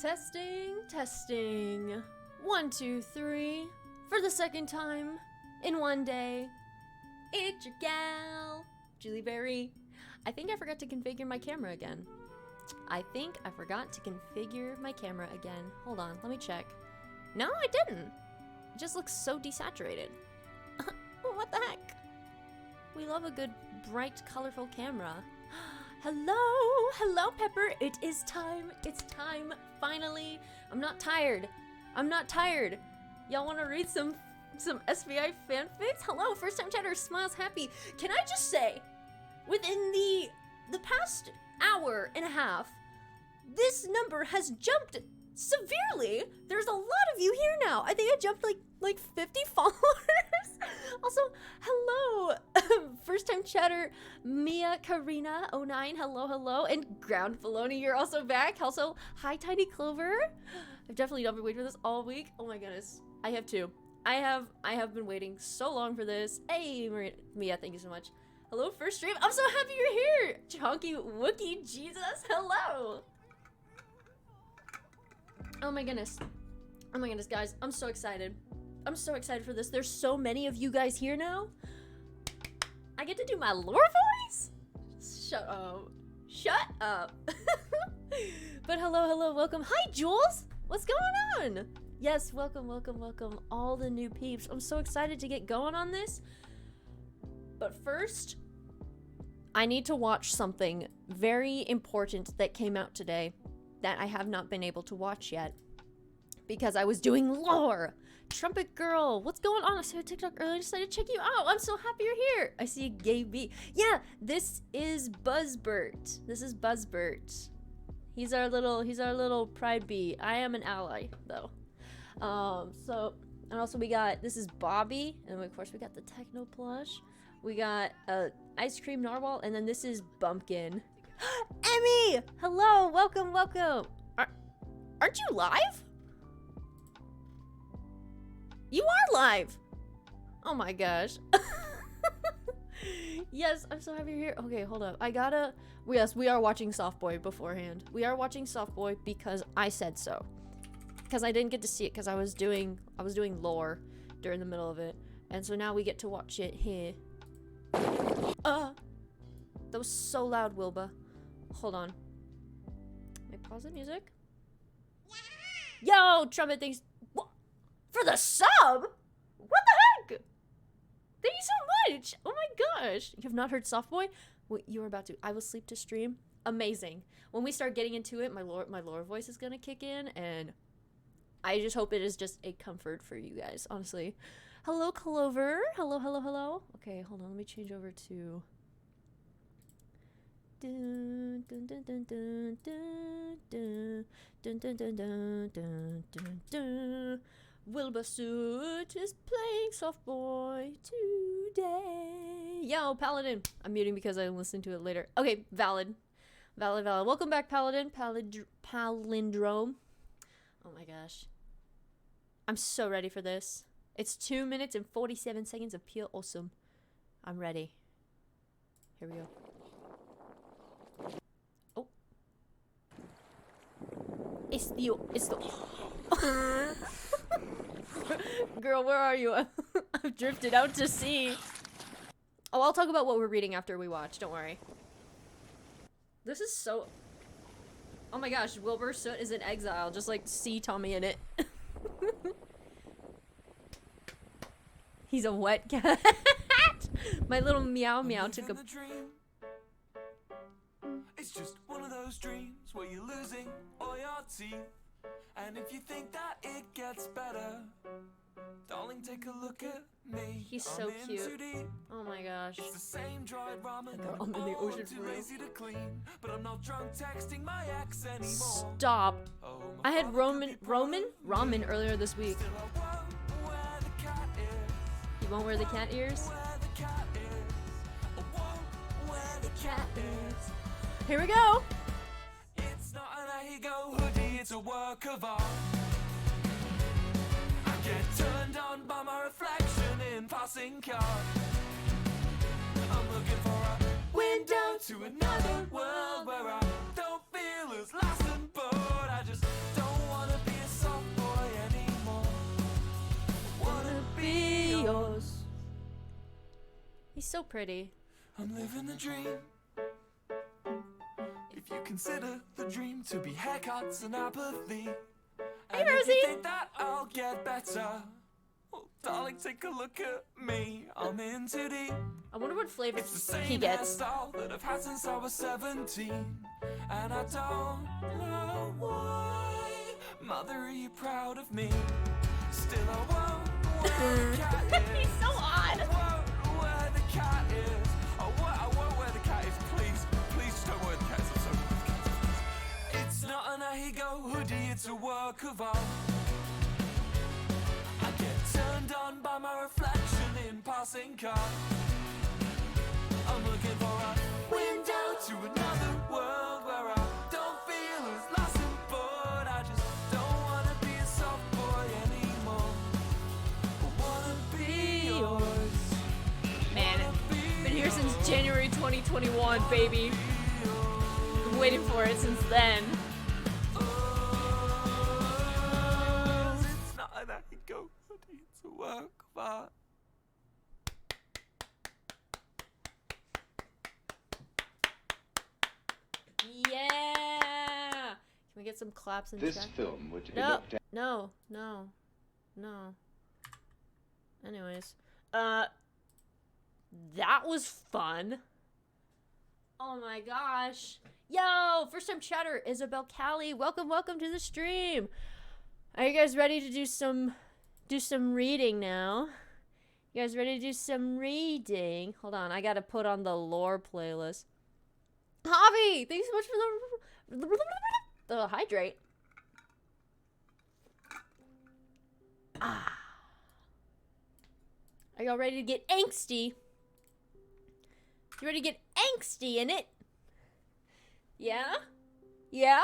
Testing, testing. 1, 2, 3. For the second time in one day. It's your gal, Juliberry. I think I forgot to configure my camera again. Hold on, let me check. No, I didn't. It just looks so desaturated. What the heck? We love a good, bright, colorful camera. Hello, Pepper. It is time. It's time, finally. I'm not tired. Y'all want to read some SBI fanfics? Hello, first time chatter smiles happy. Can I just say, within the past hour and a half, this number has jumped severely. There's a lot of you here now. I think I jumped like 50 followers. Also, hello, first time chatter Mia Karina 09. Hello, and Ground Filoni, you're also back. Also, hi Tiny Clover. I've definitely not been waiting for this all week. Oh my goodness, I have too. I have been waiting so long for this. Hey, Mia, thank you so much. Hello, first stream. I'm so happy you're here. Chunky Wookie Jesus, hello. Oh my goodness, guys, I'm so excited. I'm so excited for this. There's so many of you guys here now. I get to do my lore voice? Shut up. But hello, welcome. Hi, Jules. What's going on? Yes, welcome. All the new peeps. I'm so excited to get going on this. But first, I need to watch something very important that came out today that I have not been able to watch yet because I was doing lore. Trumpet Girl, what's going on? I saw a TikTok earlier, decided to check you out. I'm so happy you're here. I see Gay B. Yeah, this is Buzzbert. He's our little pride bee. I am an ally though. And also this is Bobby, and of course we got the Techno plush. We got Ice Cream Narwhal, and then this is Bumpkin. Emmy! Hello, welcome. Aren't you live? You are live! Oh my gosh. Yes, I'm so happy you're here. Okay, hold up. Yes, we are watching Softboy beforehand. We are watching Softboy because I said so. Because I didn't get to see it because I was doing lore during the middle of it. And so now we get to watch it here. That was so loud, Wilbur. Hold on. Let me pause the music. Yo, Trumpet, thanks. What? For the sub? What the heck? Thank you so much. Oh my gosh. You have not heard Softboy? Wait, you were about to. I will sleep to stream. Amazing. When we start getting into it, my lore voice is gonna kick in, and I just hope it is just a comfort for you guys, honestly. Hello, Clover. Hello. Okay, hold on. Let me change over to... Dun, dun, dun, dun, dun, dun, dun, dun, dun, dun, dun, dun, dun. Wilbur Suit is playing Softboy today. Yo, Paladin. I'm muting because I listened to it later. Okay, valid. Welcome back, Paladin. Palindrome. Oh my gosh. I'm so ready for this. It's 2 minutes and 47 seconds of pure awesome. I'm ready. Here we go. Oh. It's the Girl, where are you? I've drifted out to sea. Oh, I'll talk about what we're reading after we watch. Don't worry. This is so... Oh my gosh, Wilbur Soot is in exile. Just like see Tommy in it. He's a wet cat. My little meow took a... It's just one of those dreams where you're losing all your teeth. And if you think that it gets better, darling, take a look at me. He's so cute. Oh my gosh. It's the same dried ramen. I'm in the ocean too lazy to clean, but I'm not drunk texting my ex anymore. Stop. Oh, I had ramen earlier this week. You won't wear the cat ears? Here we go. It's not an ego hoodie, it's a work of art. I get turned on by my reflection in passing car. I'm looking for a window to another world where I don't feel as lost and bored. I just don't He's so pretty. I'm living the dream. If you consider the dream to be haircuts and apathy, Hey, and Rosie. if you think that I'll get better, well, darling, take a look at me. I'm in too deep. I wonder what flavor It's the same he gets. hairstyle that I've had since I was 17, and I don't know why. Mother, are you proud of me? Still, I won't wear the cat ears. He's so odd. I won't wear the cat ears. I won't wear the cat ears. Please just don't wear the cat ears. I'm so with the cat ears. It's not an Ahigo hoodie, it's a work of art. I get turned on by my reflection in passing cars. I'm looking for a window to another world where I don't feel as lost and bored. I just don't wanna be a soft boy anymore. I wanna be yours. Man, been here since January 2021, baby. Been waiting for it since then. It's not an Ahigo hoodie, it's a work of art. Yeah! Can we get some claps in This chat? film would No, no, no, no. Anyways, that was fun. Oh my gosh. Yo, first time chatter, Isabel Callie. Welcome to the stream. Are you guys ready to do some reading now? You guys ready to do some reading? Hold on, I gotta put on the lore playlist. Javi, thanks so much for the hydrate. Ah. Are y'all ready to get angsty? You ready to get angsty in it? Yeah? Yeah?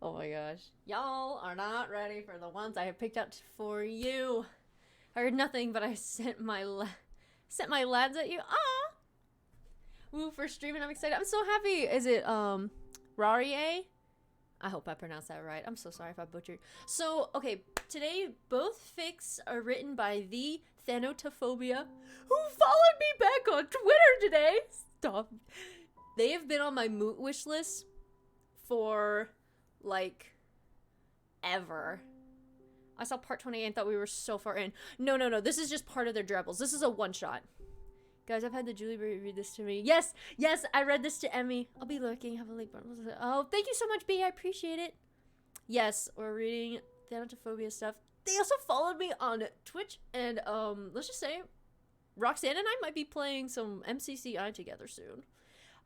Oh my gosh. Y'all are not ready for the ones I have picked out for you. I heard nothing, but I sent my lads at you. Ah! Woo, for streaming, I'm excited. I'm so happy. Is it, Rarie? I hope I pronounced that right. I'm so sorry if I butchered. So, okay, today, both fics are written by the Thanotaphobia, who followed me back on Twitter today. Stop. They have been on my moot wish list for, like, ever. I saw part 28 and thought we were so far in. No. This is just part of their dribbles. This is a one-shot. Guys, I've had the Juliberry read this to me. Yes, I read this to Emmy. I'll be lurking. Have a link button. Oh, thank you so much, B. I appreciate it. Yes, we're reading Thanotaphobia stuff. They also followed me on Twitch, and let's just say, Roxanne and I might be playing some MCCI together soon.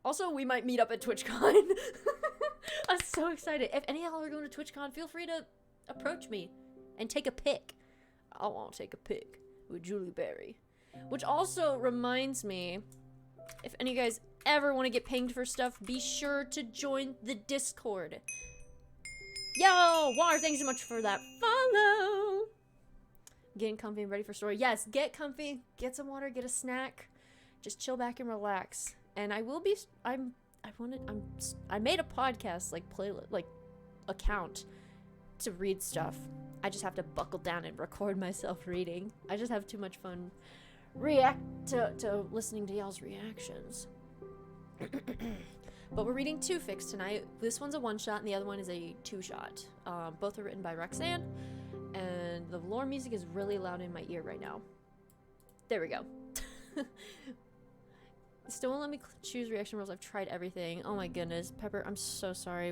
Also, we might meet up at TwitchCon. I'm so excited. If any of y'all are going to TwitchCon, feel free to approach me and take a pic. I want to take a pic with Juliberry. Which also reminds me, if any of you guys ever want to get pinged for stuff, be sure to join the Discord. Yo, War, thanks so much for that follow. Getting comfy and ready for story. Yes, get comfy, get some water, get a snack, just chill back and relax. And I will be, I made a podcast, like, account to read stuff. I just have to buckle down and record myself reading. I just have too much fun to listening to y'all's reactions. But we're reading two fics tonight. This one's a one-shot and the other one is a two-shot. Both are written by Roxanne, and the lore music is really loud in my ear right now. There we go. Still won't let me choose reaction rules. I've tried everything. Oh my goodness. Pepper, I'm so sorry.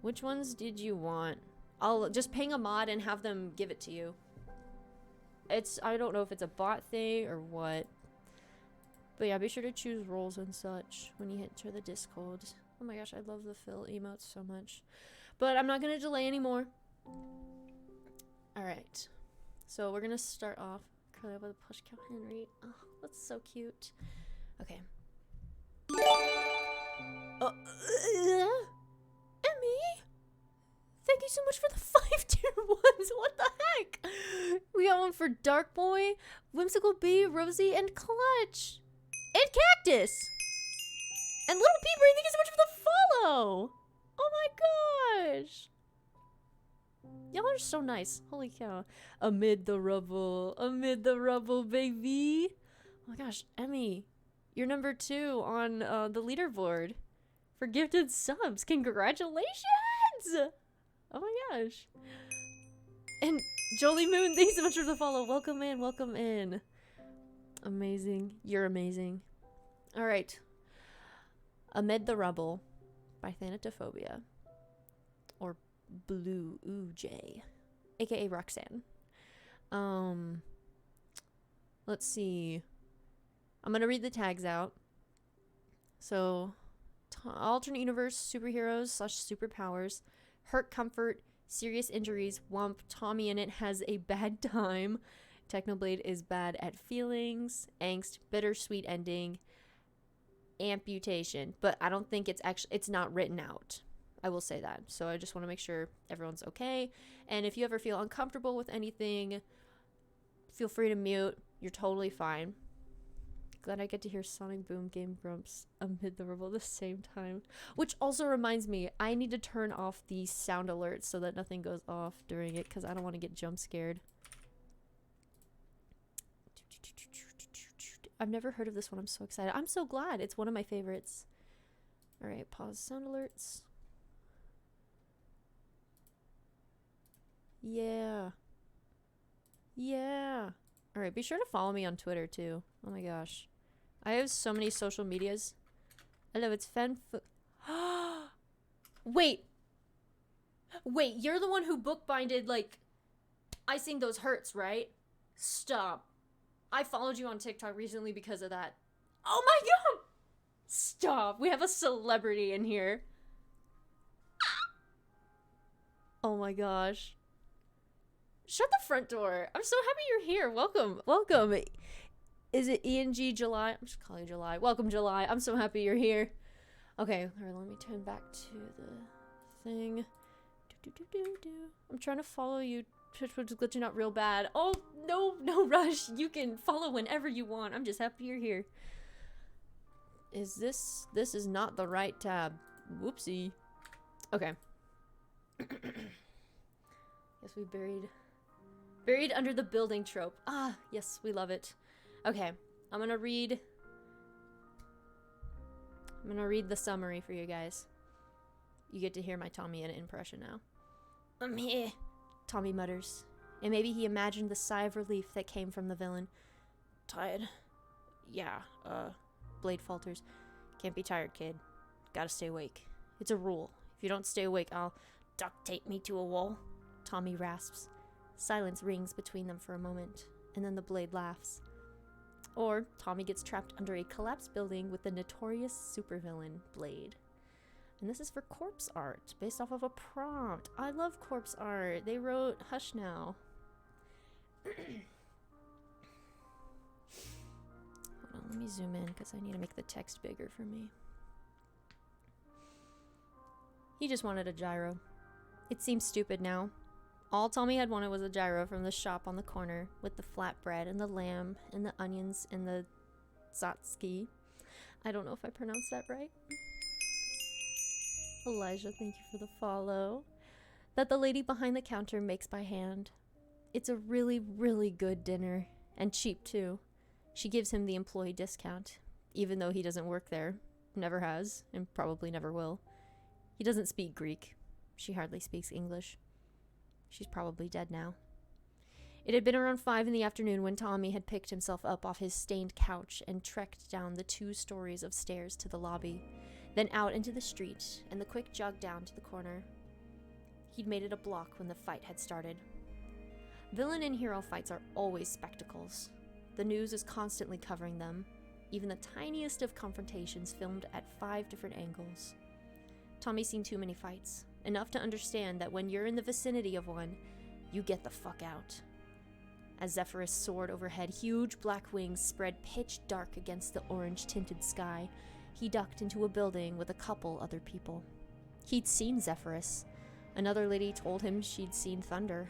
Which ones did you want? I'll just ping a mod and have them give it to you. I don't know if it's a bot thing or what. But yeah, be sure to choose roles and such when you enter the Discord. Oh my gosh, I love the Phil emotes so much. But I'm not going to delay anymore. Alright. So we're going to start off. Curly up with a push cow Henry. Oh, that's so cute. Okay. Emmy? Thank you so much for the 5 tier ones. What the heck? We got one for Dark Boy, Whimsical Bee, Rosie, and Clutch. And Cactus. And Little Peeper, thank you so much for the follow. Oh my gosh. Y'all are so nice. Holy cow. Amid the rubble, baby. Oh my gosh, Emmy, you're number 2 on the leaderboard for gifted subs. Congratulations! Oh my gosh. And Jolie Moon, thanks so much for the follow. Welcome in, welcome in. Amazing. You're amazing. All right. Amid the Rubble by Thanotaphobia. Or Blue Jay, aka Roxanne. Let's see. I'm gonna read the tags out. So, alternate universe, superheroes / superpowers, hurt, comfort, serious injuries, wump, Tommy in it has a bad time, Technoblade is bad at feelings, angst, bittersweet ending, amputation. But I don't think it's not written out. I will say that. So I just want to make sure everyone's okay. And if you ever feel uncomfortable with anything, feel free to mute. You're totally fine. Glad I get to hear Sonic Boom Game Grumps amid the rubble at the same time. Which also reminds me, I need to turn off the sound alerts so that nothing goes off during it, because I don't want to get jump scared. I've never heard of this one. I'm so excited. I'm so glad. It's one of my favorites. Alright, pause sound alerts. Yeah. Yeah. Alright, be sure to follow me on Twitter too. Oh my gosh. I have so many social medias. Hello, it's Wait. Wait, you're the one who bookbinded, like, Icing Those Hurts, right? Stop. I followed you on TikTok recently because of that. Oh my god! Stop. We have a celebrity in here. Oh my gosh. Shut the front door. I'm so happy you're here. Welcome. Welcome. Is it ENG July? I'm just calling you July. Welcome, July. I'm so happy you're here. Okay. All right, let me turn back to the thing. I'm trying to follow you. Twitch was glitching out real bad. Oh, no rush. You can follow whenever you want. I'm just happy you're here. This is not the right tab. Whoopsie. Okay. Yes, we buried under the building trope. Ah, yes, we love it. Okay, I'm gonna read the summary for you guys. You get to hear my Tommy in impression now. I'm here, Tommy mutters, and maybe he imagined the sigh of relief that came from the villain. Tired? Yeah, Blade falters. Can't be tired, kid. Gotta stay awake. It's a rule. If you don't stay awake, I'll duct tape me to a wall. Tommy rasps. Silence rings between them for a moment, and then the Blade laughs. Or Tommy gets trapped under a collapsed building with the notorious supervillain, Blade. And this is for corpse art, based off of a prompt. I love corpse art. They wrote Hush Now. Hold on, let me zoom in, because I need to make the text bigger for me. He just wanted a gyro. It seems stupid now. All Tommy had wanted was a gyro from the shop on the corner, with the flatbread and the lamb and the onions and the zatski. I don't know if I pronounced that right. Elijah, thank you for the follow. That the lady behind the counter makes by hand. It's a really, really good dinner, and cheap too. She gives him the employee discount, even though he doesn't work there, never has, and probably never will. He doesn't speak Greek. She hardly speaks English. She's probably dead now. It had been around 5 in the afternoon when Tommy had picked himself up off his stained couch and trekked down the 2 stories of stairs to the lobby, then out into the street and the quick jog down to the corner. He'd made it a block when the fight had started. Villain and hero fights are always spectacles. The news is constantly covering them, even the tiniest of confrontations filmed at 5 different angles. Tommy's seen too many fights. Enough to understand that when you're in the vicinity of one, you get the fuck out. As Zephyrus soared overhead, huge black wings spread pitch dark against the orange-tinted sky. He ducked into a building with a couple other people. He'd seen Zephyrus. Another lady told him she'd seen Thunder.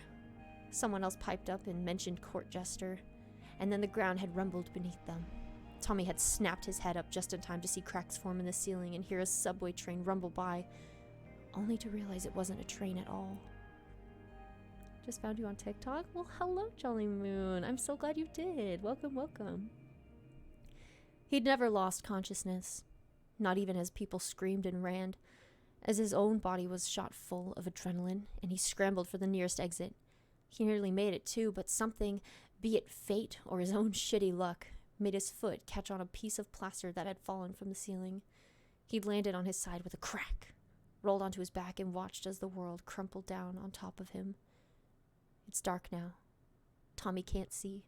Someone else piped up and mentioned Court Jester. And then the ground had rumbled beneath them. Tommy had snapped his head up just in time to see cracks form in the ceiling and hear a subway train rumble by, only to realize it wasn't a train at all. Just found you on TikTok? Well, hello, Jolly Moon. I'm so glad you did. Welcome, welcome. He'd never lost consciousness, not even as people screamed and ran, as his own body was shot full of adrenaline, and he scrambled for the nearest exit. He nearly made it too, but something, be it fate or his own shitty luck, made his foot catch on a piece of plaster that had fallen from the ceiling. He'd landed on his side with a crack, rolled onto his back, and watched as the world crumpled down on top of him. It's dark now. Tommy can't see.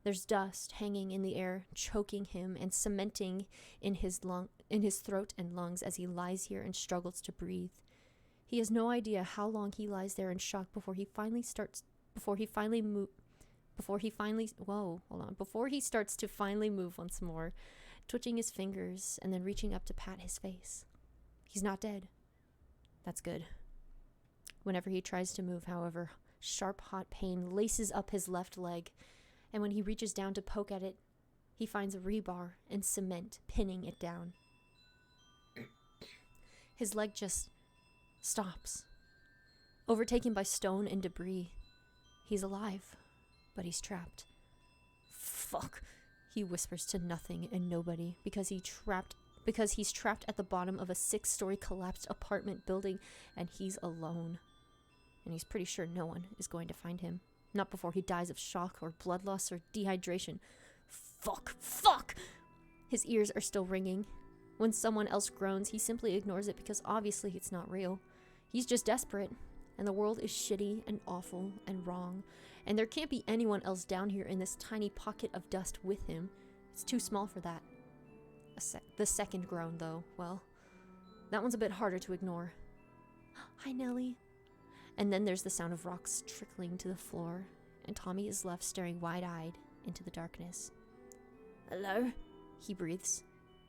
There's dust hanging in the air, choking him and cementing in his throat and lungs as he lies here and struggles to breathe. He has no idea how long he lies there in shock before he starts to finally move once more, twitching his fingers and then reaching up to pat his face. He's not dead. That's good. Whenever he tries to move, however, sharp, hot pain laces up his left leg, and when he reaches down to poke at it, he finds a rebar and cement pinning it down. His leg just stops. Overtaken by stone and debris, he's alive, but he's trapped. Fuck, he whispers to nothing and nobody because he's trapped at the bottom of a 6-story collapsed apartment building, and he's alone. And he's pretty sure no one is going to find him. Not before he dies of shock or blood loss or dehydration. Fuck! His ears are still ringing. When someone else groans, he simply ignores it because obviously it's not real. He's just desperate, and the world is shitty and awful and wrong, and there can't be anyone else down here in this tiny pocket of dust with him. It's too small for that. The second groan, though, well, that one's a bit harder to ignore. Hi, Nellie. And then there's the sound of rocks trickling to the floor, and Tommy is left staring wide-eyed into the darkness. Hello? He breathes.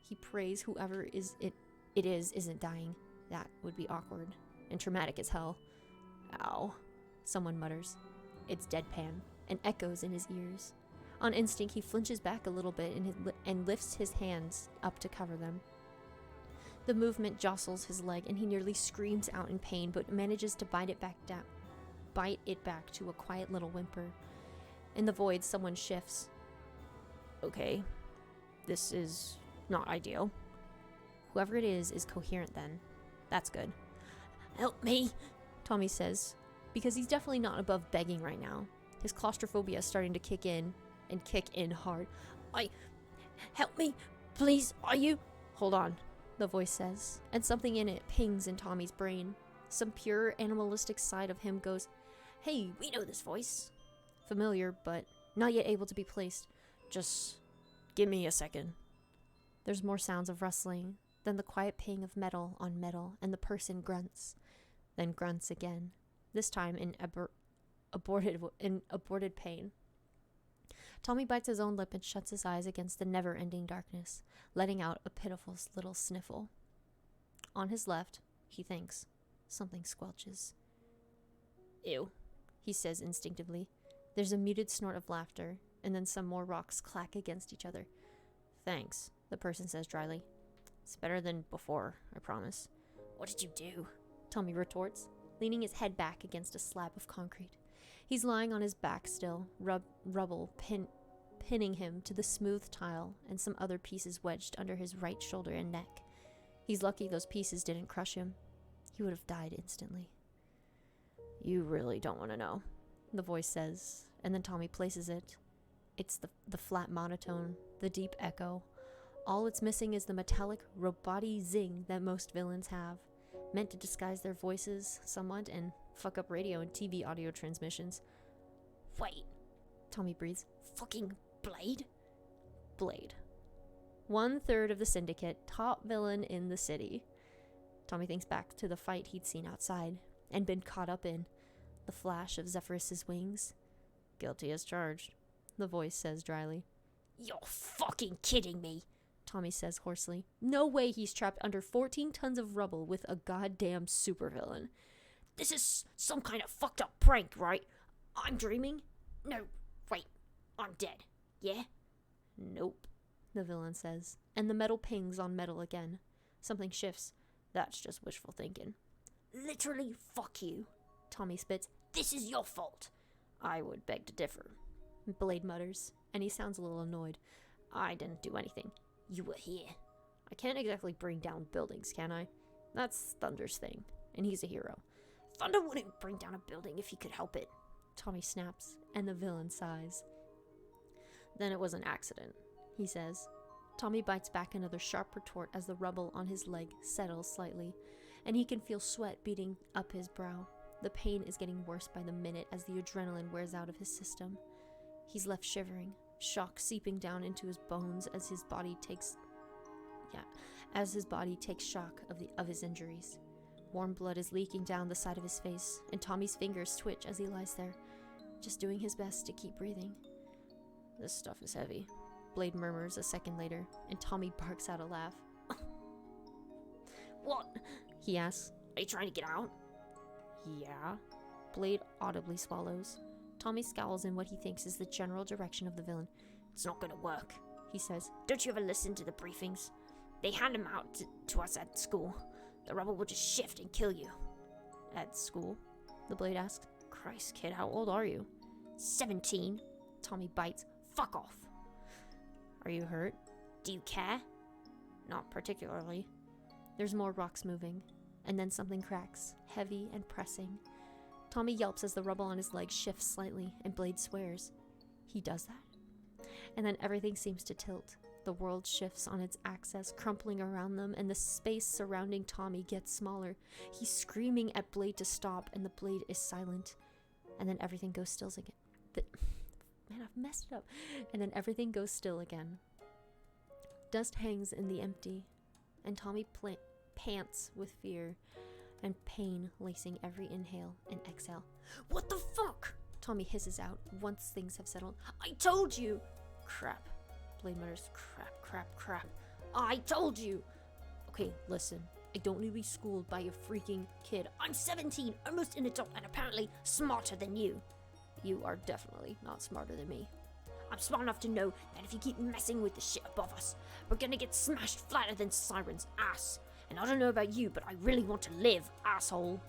He prays whoever it is isn't dying. That would be awkward and traumatic as hell. Ow. Someone mutters. It's deadpan and echoes in his ears. On instinct, he flinches back a little bit and lifts his hands up to cover them. The movement jostles his leg, and he nearly screams out in pain, but manages to bite it back to a quiet little whimper. In the void, someone shifts. Okay, this is not ideal. Whoever it is coherent then. That's good. Help me, Tommy says, because he's definitely not above begging right now. His claustrophobia is starting to kick in, and kick in hard. Help me, please, are you? Hold on. The voice says, and something in it pings in Tommy's brain. Some pure animalistic side of him goes, hey, we know this voice. Familiar, but not yet able to be placed. Just give me a second. There's more sounds of rustling, then the quiet ping of metal on metal, and the person grunts. Then grunts again, this time in aborted pain. Tommy bites his own lip and shuts his eyes against the never-ending darkness, letting out a pitiful little sniffle. On his left, he thinks, something squelches. Ew, he says instinctively. There's a muted snort of laughter, and then some more rocks clack against each other. Thanks, the person says dryly. It's better than before, I promise. What did you do? Tommy retorts, leaning his head back against a slab of concrete. He's lying on his back still, rubble pinning him to the smooth tile and some other pieces wedged under his right shoulder and neck. He's lucky those pieces didn't crush him. He would have died instantly. You really don't want to know, the voice says, and then Tommy places it. It's the flat monotone, the deep echo. All it's missing is the metallic, robot-y zing that most villains have, meant to disguise their voices somewhat and fuck up radio and TV audio transmissions. Wait, Tommy breathes. Fucking Blade? Blade. 1/3 of the syndicate, top villain in the city. Tommy thinks back to the fight he'd seen outside and been caught up in. The flash of Zephyrus's wings. Guilty as charged, the voice says dryly. You're fucking kidding me, Tommy says hoarsely. No way he's trapped under 14 tons of rubble with a goddamn supervillain. This is some kind of fucked up prank, right? I'm dreaming? No, wait, I'm dead, yeah? Nope, the villain says, and the metal pings on metal again. Something shifts. That's just wishful thinking. Literally, fuck you, Tommy spits. This is your fault. I would beg to differ, Blade mutters, and he sounds a little annoyed. I didn't do anything. You were here. I can't exactly bring down buildings, can I? That's Thunder's thing, and he's a hero. Thunder wouldn't bring down a building if he could help it. Tommy snaps, and the villain sighs. Then it was an accident, he says. Tommy bites back another sharp retort as the rubble on his leg settles slightly, and he can feel sweat beating up his brow. The pain is getting worse by the minute as the adrenaline wears out of his system. He's left shivering, shock seeping down into his bones as his body takes shock of his injuries. Warm blood is leaking down the side of his face, and Tommy's fingers twitch as he lies there, just doing his best to keep breathing. This stuff is heavy, Blade murmurs a second later, and Tommy barks out a laugh. What? He asks. Are you trying to get out? Yeah. Blade audibly swallows. Tommy scowls in what he thinks is the general direction of the villain. It's not gonna work, he says. Don't you ever listen to the briefings? They hand them out to us at school. The rubble will just shift and kill you. At school? The Blade asks. Christ, kid, how old are you? 17. Tommy bites. Fuck off. Are you hurt? Do you care? Not particularly. There's more rocks moving, and then something cracks, heavy and pressing. Tommy yelps as the rubble on his leg shifts slightly, and Blade swears. He does that. And then everything seems to tilt. The world shifts on its axis, crumpling around them, and the space surrounding Tommy gets smaller. He's screaming at Blade to stop, and the Blade is silent. And then everything goes still again. Man, I've messed it up. And then everything goes still again. Dust hangs in the empty, and Tommy pants with fear and pain lacing every inhale and exhale. What the fuck? Tommy hisses out once things have settled. I told you! Crap. Blade mutters, crap. I told you! Okay, listen. I don't need to be schooled by a freaking kid. I'm 17, almost an adult, and apparently smarter than you. You are definitely not smarter than me. I'm smart enough to know that if you keep messing with the shit above us, we're gonna get smashed flatter than Siren's ass. And I don't know about you, but I really want to live, asshole.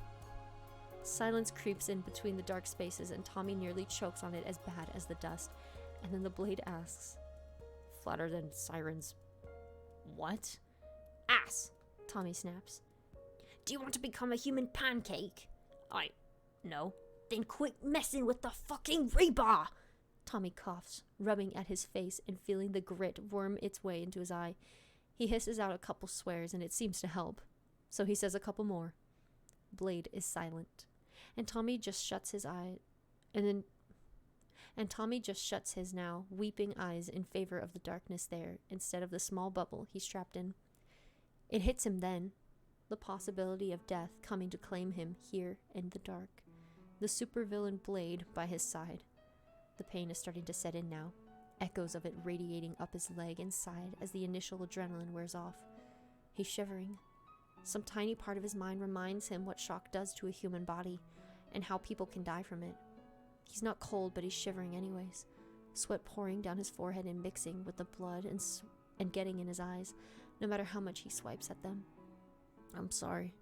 Silence creeps in between the dark spaces, and Tommy nearly chokes on it as bad as the dust. And then the Blade asks, flatter than Siren's what? Ass, Tommy snaps. Do you want to become a human pancake? No. Then quit messing with the fucking rebar! Tommy coughs, rubbing at his face and feeling the grit worm its way into his eye. He hisses out a couple swears, and it seems to help. So he says a couple more. Blade is silent, and Tommy just shuts his eye, and Tommy just shuts his now weeping eyes in favor of the darkness there instead of the small bubble he's trapped in. It hits him then, the possibility of death coming to claim him here in the dark. The supervillain Blade by his side. The pain is starting to set in now, echoes of it radiating up his leg and side as the initial adrenaline wears off. He's shivering. Some tiny part of his mind reminds him what shock does to a human body, and how people can die from it. He's not cold, but he's shivering anyways, sweat pouring down his forehead and mixing with the blood and getting in his eyes, no matter how much he swipes at them. I'm sorry.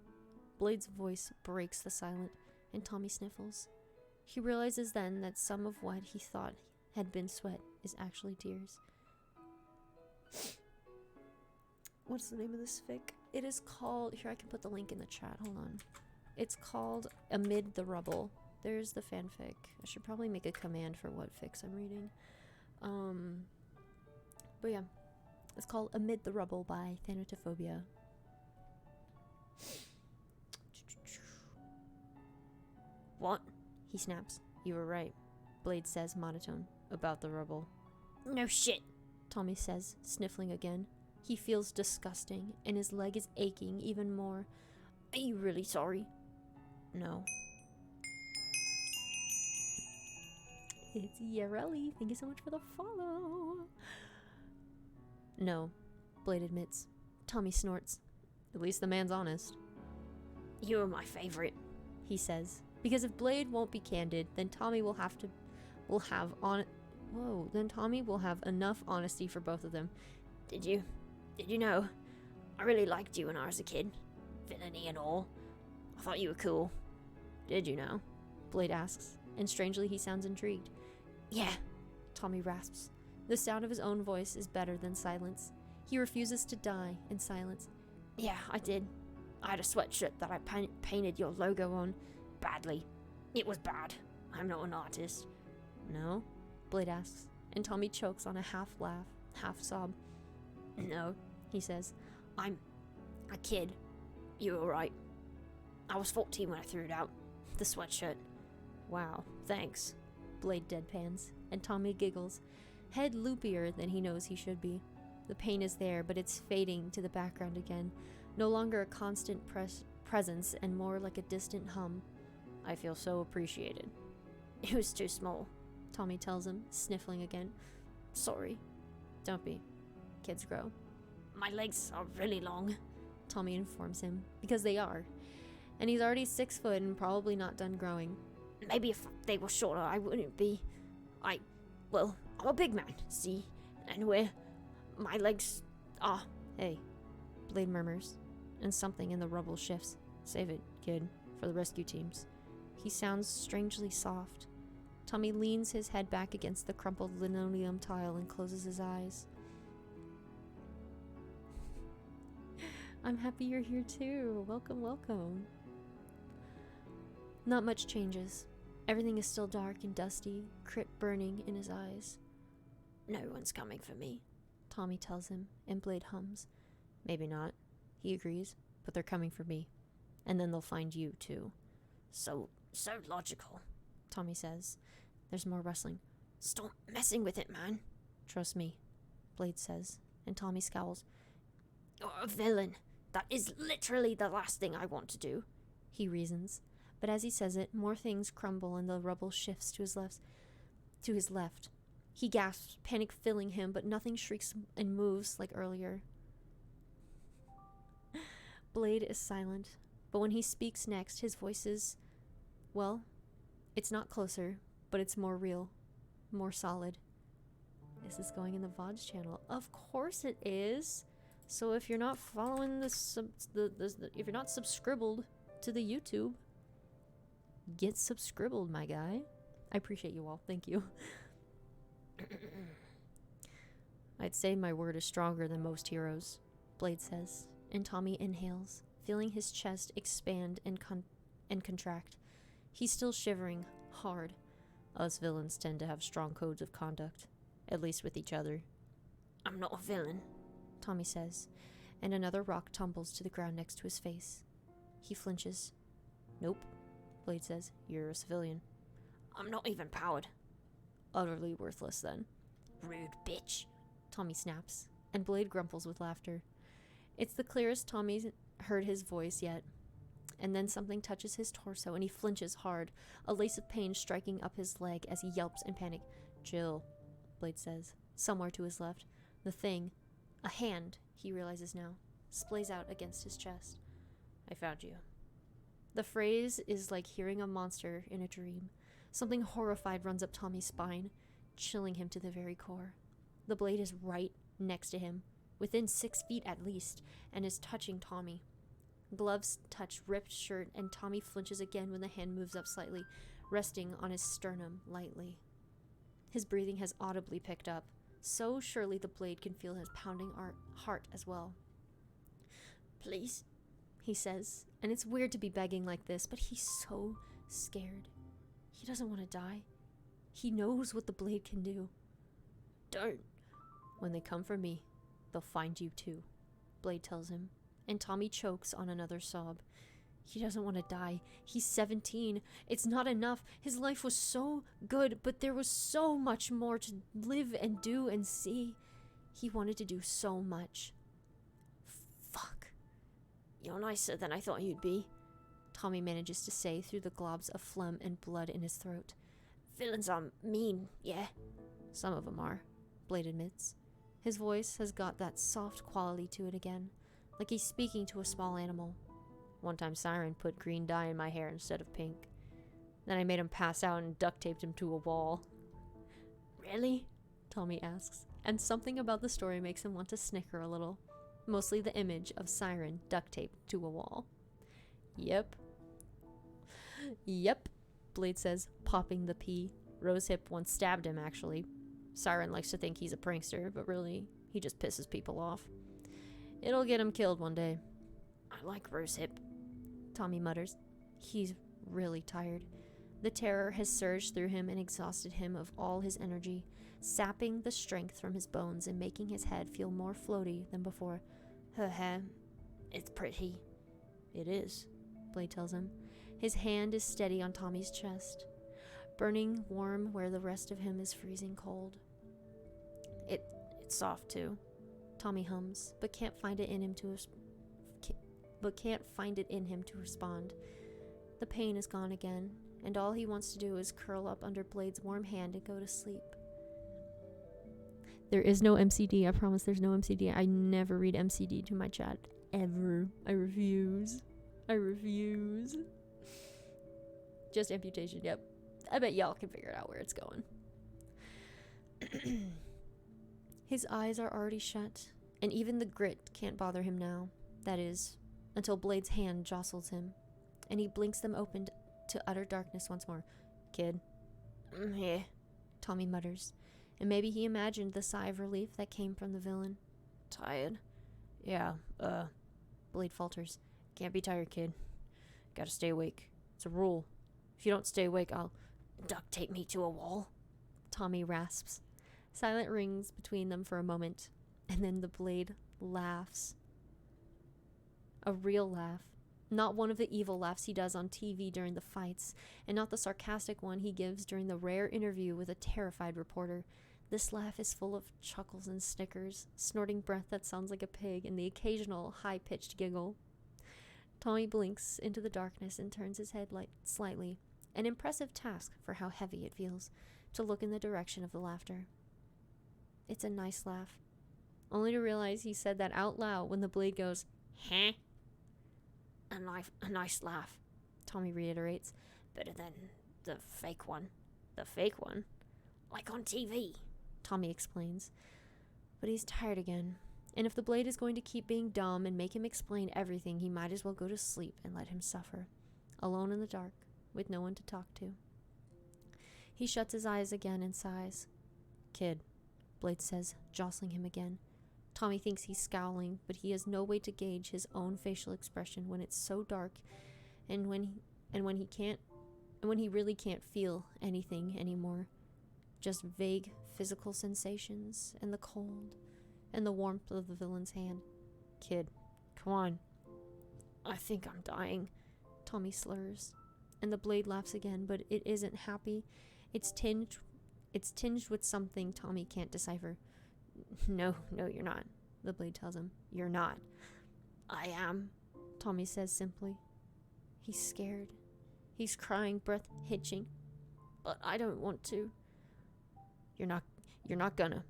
Blade's voice breaks the silence, and Tommy sniffles. He realizes then that some of what he thought had been sweat is actually tears. What's the name of this fic? It is called... Here, I can put the link in the chat. Hold on. It's called Amid the Rubble. There's the fanfic. I should probably make a command for what fics I'm reading. But yeah. It's called Amid the Rubble by Thanotaphobia. What? He snaps. You were right, Blade says monotone, about the rubble. No shit, Tommy says, sniffling again. He feels disgusting, and his leg is aching even more. Are you really sorry? No. It's Yareli. Thank you so much for the follow. No, Blade admits. Tommy snorts. At least the man's honest. You're my favorite, he says. Because if Blade won't be candid, then Tommy will have enough honesty for both of them. Did you know? I really liked you when I was a kid. Villainy and all. I thought you were cool. Did you know? Blade asks, and strangely he sounds intrigued. Yeah, Tommy rasps. The sound of his own voice is better than silence. He refuses to die in silence. Yeah, I did. I had a sweatshirt that I painted your logo on. Badly. It was bad. I'm not an artist. No? Blade asks, and Tommy chokes on a half laugh, half sob. No, he says. I'm a kid. You were right. I was 14 when I threw it out. The sweatshirt. Wow, thanks. Blade deadpans, and Tommy giggles, head loopier than he knows he should be. The pain is there, but it's fading to the background again, no longer a constant presence and more like a distant hum. I feel so appreciated. It was too small, Tommy tells him, sniffling again. Sorry. Don't be. Kids grow. My legs are really long, Tommy informs him, because they are. And he's already 6 foot and probably not done growing. Maybe if they were shorter, I wouldn't be. Well, I'm a big man, see? And my legs are. Hey, Blade murmurs, and something in the rubble shifts. Save it, kid, for the rescue teams. He sounds strangely soft. Tommy leans his head back against the crumpled linoleum tile and closes his eyes. I'm happy you're here too. Welcome, welcome. Not much changes. Everything is still dark and dusty, crit burning in his eyes. No one's coming for me, Tommy tells him, and Blade hums. Maybe not, he agrees, but they're coming for me. And then they'll find you too. So logical, Tommy says. There's more rustling. Stop messing with it, man. Trust me, Blade says, and Tommy scowls. You're a villain. That is literally the last thing I want to do, he reasons. But as he says it, more things crumble and the rubble shifts to his left. He gasps, panic filling him, but nothing shrieks and moves like earlier. Blade is silent, but when he speaks next, his voice is, well, it's not closer, but it's more real, more solid. This is going in the VODs channel. Of course it is. So if you're not following if you're not subscribed to the YouTube, get subscribed, my guy. I appreciate you all. Thank you. I'd say my word is stronger than most heroes, Blade says, and Tommy inhales, feeling his chest expand and contract. He's still shivering, hard. Us villains tend to have strong codes of conduct, at least with each other. I'm not a villain, Tommy says, and another rock tumbles to the ground next to his face. He flinches. Nope, Blade says. You're a civilian. I'm not even powered. Utterly worthless, then. Rude bitch, Tommy snaps, and Blade grumples with laughter. It's the clearest Tommy's heard his voice yet. And then something touches his torso, and he flinches hard, a lace of pain striking up his leg as he yelps in panic. Jill, Blade says, somewhere to his left. The thing, a hand, he realizes now, splays out against his chest. I found you. The phrase is like hearing a monster in a dream. Something horrified runs up Tommy's spine, chilling him to the very core. The blade is right next to him, within 6 feet at least, and is touching Tommy. Gloves touch ripped shirt, and Tommy flinches again when the hand moves up slightly, resting on his sternum lightly. His breathing has audibly picked up, so surely the blade can feel his pounding heart as well. Please, he says, and it's weird to be begging like this, but he's so scared. He doesn't want to die. He knows what the blade can do. Don't. When they come for me, they'll find you too, Blade tells him, and Tommy chokes on another sob. He doesn't want to die. He's 17. It's not enough. His life was so good, but there was so much more to live and do and see. He wanted to do so much. Fuck. You're nicer than I thought you'd be, Tommy manages to say through the globs of phlegm and blood in his throat. Villains are mean, yeah. Some of them are, Blade admits. His voice has got that soft quality to it again, like he's speaking to a small animal. One time Siren put green dye in my hair instead of pink. Then I made him pass out and duct taped him to a wall. Really? Tommy asks, and something about the story makes him want to snicker a little. Mostly the image of Siren duct taped to a wall. Yep, Blade says, popping the pea. Rosehip once stabbed him, actually. Siren likes to think he's a prankster, but really, He just pisses people off. It'll get him killed one day. I like rosehip, Tommy mutters. He's really tired. The terror has surged through him and exhausted him of all his energy, sapping the strength from his bones and making his head feel more floaty than before. Her hair, it's pretty. It is, Blade tells him. His hand is steady on Tommy's chest, burning warm where the rest of him is freezing cold. It's soft too, Tommy hums, but can't find it in him to respond. The pain is gone again, and all he wants to do is curl up under Blade's warm hand and go to sleep. There is no MCD. I promise there's no MCD. I never read MCD to my chat. Ever. I refuse. Just amputation, yep. I bet y'all can figure out where it's going. His eyes are already shut, and even the grit can't bother him now. That is, until Blade's hand jostles him, and he blinks them open to utter darkness once more. Kid. Yeah, Tommy mutters, and maybe he imagined the sigh of relief that came from the villain. Tired? Yeah, Blade falters. Can't be tired, kid. Gotta stay awake. It's a rule. If you don't stay awake, I'll duct tape me to a wall, Tommy rasps. Silent rings between them for a moment, and then the Blade laughs. A real laugh. Not one of the evil laughs he does on TV during the fights, and not the sarcastic one he gives during the rare interview with a terrified reporter. This laugh is full of chuckles and snickers, snorting breath that sounds like a pig, and the occasional high-pitched giggle. Tommy blinks into the darkness and turns his head slightly, an impressive task for how heavy it feels, to look in the direction of the laughter. It's a nice laugh, only to realize he said that out loud when the Blade goes, "Huh?" A nice laugh, Tommy reiterates. Better than the fake one. The fake one? Like on TV, Tommy explains. But he's tired again, and if the Blade is going to keep being dumb and make him explain everything, he might as well go to sleep and let him suffer, alone in the dark, with no one to talk to. He shuts his eyes again and sighs. Kid, Blade says, jostling him again. Tommy thinks he's scowling, but he has no way to gauge his own facial expression when it's so dark, and when he really can't feel anything anymore. Just vague physical sensations, and the cold, and the warmth of the villain's hand. Kid, come on. I think I'm dying, Tommy slurs, and the Blade laughs again, but it isn't happy. It's tinged with something Tommy can't decipher. No, you're not, the Blade tells him. You're not. I am, Tommy says simply. He's scared. He's crying, breath hitching. But I don't want to. You're not gonna,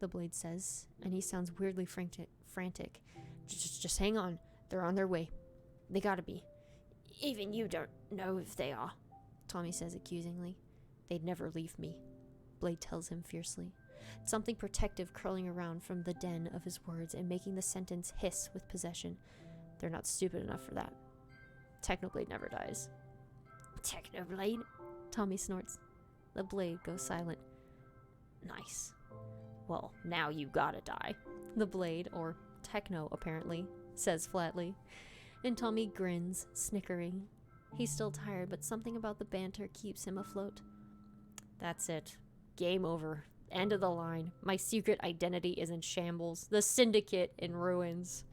the Blade says, and he sounds weirdly frantic. Just hang on. They're on their way. They gotta be. Even you don't know if they are, Tommy says accusingly. They'd never leave me, Blade tells him fiercely, something protective curling around from the den of his words and making the sentence hiss with possession. They're not stupid enough for that. Technoblade never dies. Technoblade? Tommy snorts. The Blade goes silent. Nice. Well, now you gotta die, the Blade, or Techno apparently, says flatly. And Tommy grins, snickering. He's still tired, but something about the banter keeps him afloat. That's it. Game over. End of the line. My secret identity is in shambles. The syndicate in ruins.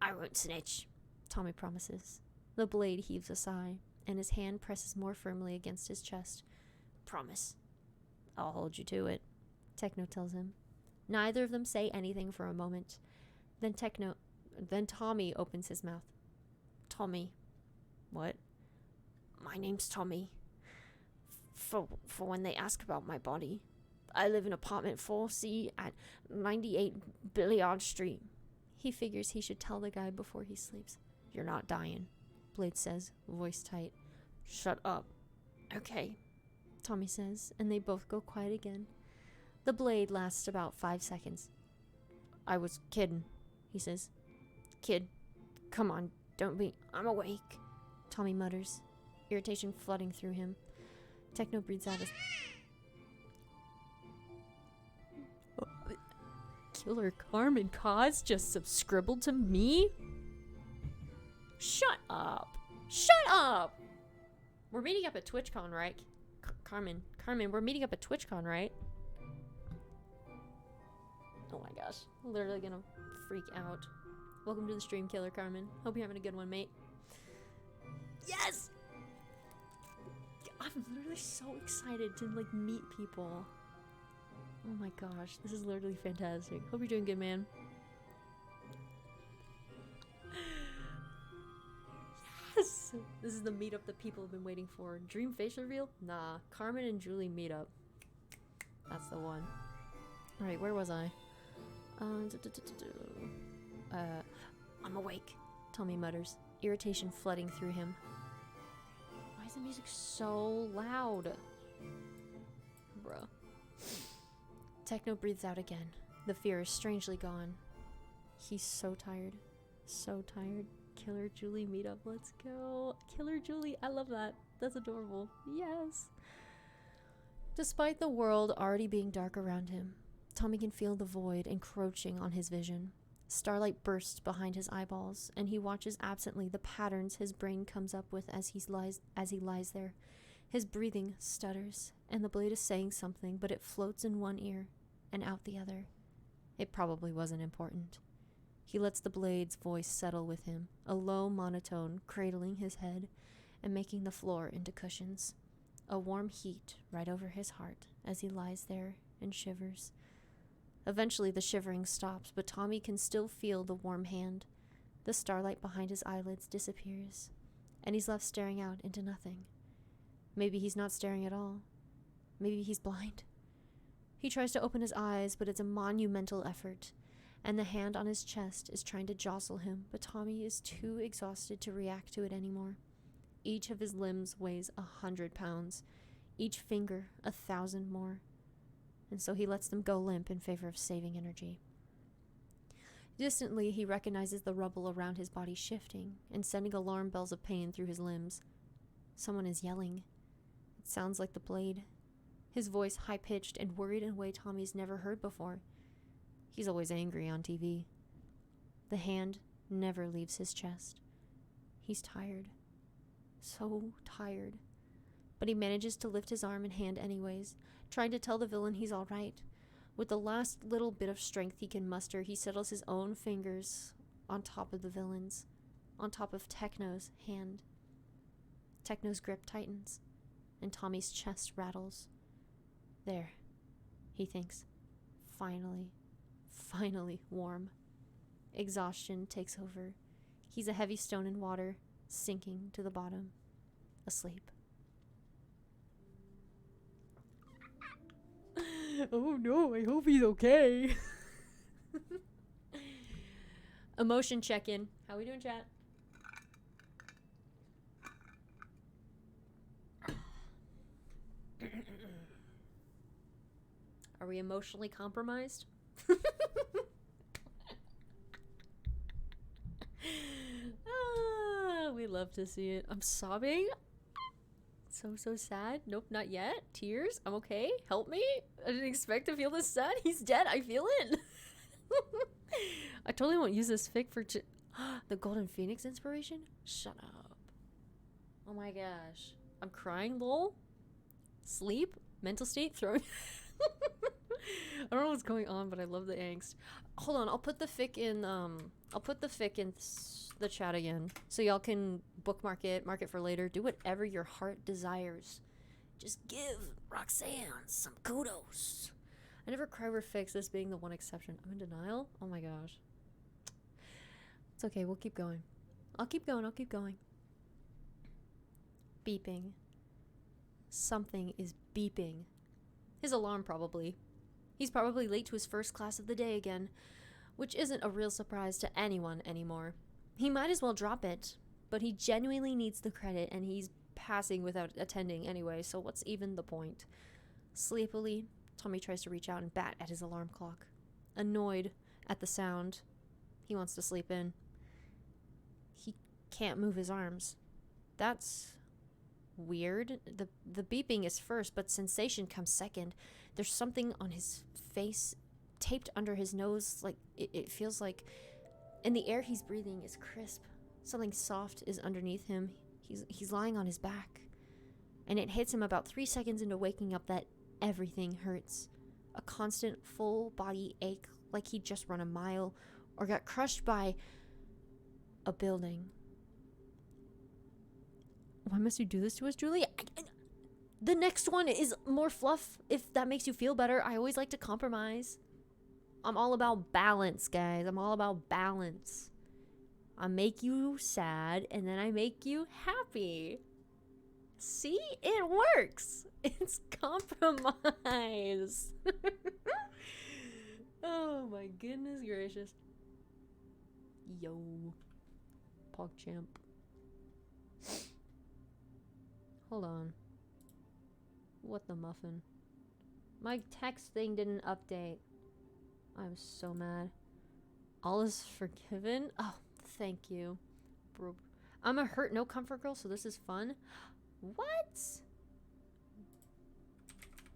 I won't snitch, Tommy promises. The Blade heaves a sigh, and his hand presses more firmly against his chest. Promise. I'll hold you to it, Techno tells him. Neither of them say anything for a moment. Then Tommy opens his mouth. Tommy. What? My name's Tommy. For when they ask about my body. I live in apartment 4C at 98 Billiard Street. He figures he should tell the guy before he sleeps. You're not dying, Blade says, voice tight. Shut up. Okay, Tommy says, and they both go quiet again. The Blade lasts about 5 seconds. I was kidding, he says. Kid, come on, don't be... I'm awake, Tommy mutters, irritation flooding through him. Techno breathes out Killer Carmen cause just subscribbled to me? Shut up. Shut up! We're meeting up at TwitchCon, right? Carmen, we're meeting up at TwitchCon, right? Oh my gosh. I'm literally gonna freak out. Welcome to the stream, Killer Carmen. Hope you're having a good one, mate. Yes! I'm literally so excited to, like, meet people. Oh my gosh. This is literally fantastic. Hope you're doing good, man. Yes! This is the meetup that people have been waiting for. Dream face reveal? Nah. Carmen and Julie meetup. That's the one. Alright, where was I? I'm awake, Tommy mutters, irritation flooding through him. Why is the music so loud? Bruh. Techno breathes out again. The fear is strangely gone. He's so tired. So tired. Killer Julie meetup, let's go. Killer Julie, I love that. That's adorable. Yes. Despite the world already being dark around him, Tommy can feel the void encroaching on his vision. Starlight bursts behind his eyeballs, and he watches absently the patterns his brain comes up with as he lies there. His breathing stutters, and the blade is saying something, but it floats in one ear and out the other. It probably wasn't important. He lets the blade's voice settle with him, a low monotone cradling his head and making the floor into cushions. A warm heat right over his heart as he lies there and shivers. Eventually the shivering stops, but Tommy can still feel the warm hand. The starlight behind his eyelids disappears, and he's left staring out into nothing. Maybe he's not staring at all. Maybe he's blind. He tries to open his eyes, but it's a monumental effort, and the hand on his chest is trying to jostle him, but Tommy is too exhausted to react to it anymore. Each of his limbs weighs 100 pounds, each finger 1,000 more. And so he lets them go limp in favor of saving energy. Distantly, he recognizes the rubble around his body shifting and sending alarm bells of pain through his limbs. Someone is yelling. It sounds like the blade. His voice high-pitched and worried in a way Tommy's never heard before. He's always angry on TV. The hand never leaves his chest. He's tired. So tired. But he manages to lift his arm and hand anyways, trying to tell the villain he's all right. With the last little bit of strength he can muster, he settles his own fingers on top of the villain's, on top of Techno's hand. Techno's grip tightens, and Tommy's chest rattles. There, he thinks. Finally warm. Exhaustion takes over. He's a heavy stone in water, sinking to the bottom, asleep. Oh no, I hope he's okay. Emotion check-in. How we doing, chat? Are we emotionally compromised? We love to see it. I'm sobbing. So sad. Nope, not yet. Tears. I'm okay. Help me. I didn't expect to feel this sad. He's dead. I feel it. I totally won't use this fic for the Golden Phoenix inspiration. Shut up. Oh my gosh. I'm crying, lol. Sleep. Mental state. Throwing. I don't know what's going on, but I love the angst. Hold on. I'll put the fic in the chat again, so y'all can bookmark it, mark it for later, do whatever your heart desires. Just give Roxanne some kudos. I never cry over fics, this being the one exception. I'm in denial? Oh my gosh. It's okay, we'll keep going. I'll keep going. Beeping. Something is beeping. His alarm, probably. He's probably late to his first class of the day again, which isn't a real surprise to anyone anymore. He might as well drop it, but he genuinely needs the credit, and he's passing without attending anyway, so what's even the point? Sleepily, Tommy tries to reach out and bat at his alarm clock. Annoyed at the sound, he wants to sleep in. He can't move his arms. That's weird. The beeping is first, but sensation comes second. There's something on his face taped under his nose. Like, it feels like... And the air he's breathing is crisp. Something soft is underneath him. He's lying on his back. And it hits him about 3 seconds into waking up that everything hurts. A constant full body ache like he'd just run a mile or got crushed by a building. Why must you do this to us, Julie? The next one is more fluff, if that makes you feel better. I always like to compromise. I'm all about balance, guys. I'm all about balance. I make you sad, and then I make you happy. See? It works. It's compromise. Oh my goodness gracious. Yo. PogChamp. Hold on. What the muffin? My text thing didn't update. I'm so mad. All is forgiven? Oh, thank you. Bro. I'm a hurt no comfort girl, so this is fun. What?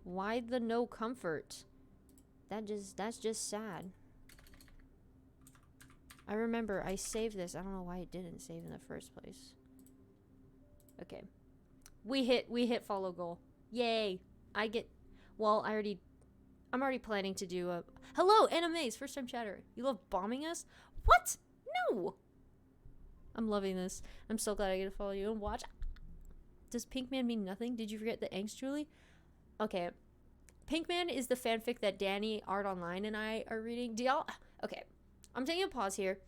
Why the no comfort? That's just sad. I remember I saved this. I don't know why it didn't save in the first place. Okay. We hit follow goal. Yay. I'm already planning to do a... Hello, animes, first time chatter. You love bombing us? What? No. I'm loving this. I'm so glad I get to follow you and watch. Does Pinkman mean nothing? Did you forget the angst, Julie? Okay. Pinkman is the fanfic that Danny Art Online and I are reading. Do y'all... Okay. I'm taking a pause here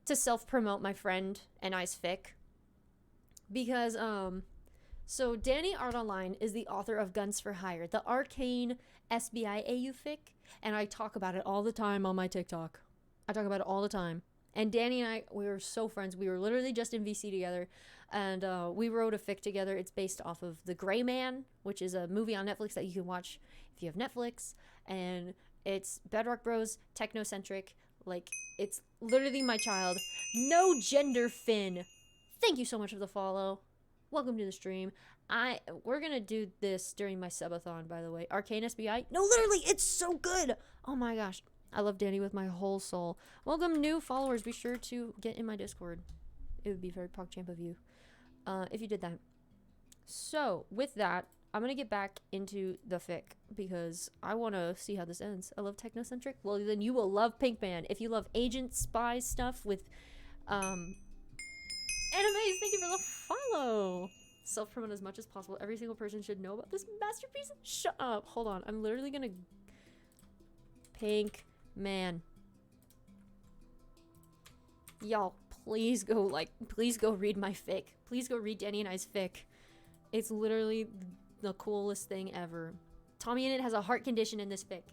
to self-promote my friend and I's fic. Because, so Danny Art Online is the author of Guns for Hire, the arcane SBI AU fic, and I talk about it all the time on my TikTok. I talk about it all the time. And Danny and I, we were so friends. We were literally just in VC together, and we wrote a fic together. It's based off of The Gray Man, which is a movie on Netflix that you can watch if you have Netflix, and it's Bedrock Bros, technocentric. Like, it's literally my child. No gender Finn. Thank you so much for the follow. Welcome to the stream. We're gonna do this during my subathon, by the way. Arcane SBI. No, literally, it's so good. Oh my gosh. I love Danny with my whole soul. Welcome new followers. Be sure to get in my Discord. It would be very PogChamp of you if you did that. So, with that, I'm gonna get back into the fic because I want to see how this ends. I love technocentric. Well, then you will love Pinkman. If you love agent spy stuff with animes, thank you for the follow. Self-promote as much as possible. Every single person should know about this masterpiece. Shut up. Hold on. I'm literally gonna... Pinkman. Y'all, please go read my fic. Please go read Danny and I's fic. It's literally the coolest thing ever. Tommy in it has a heart condition in this fic.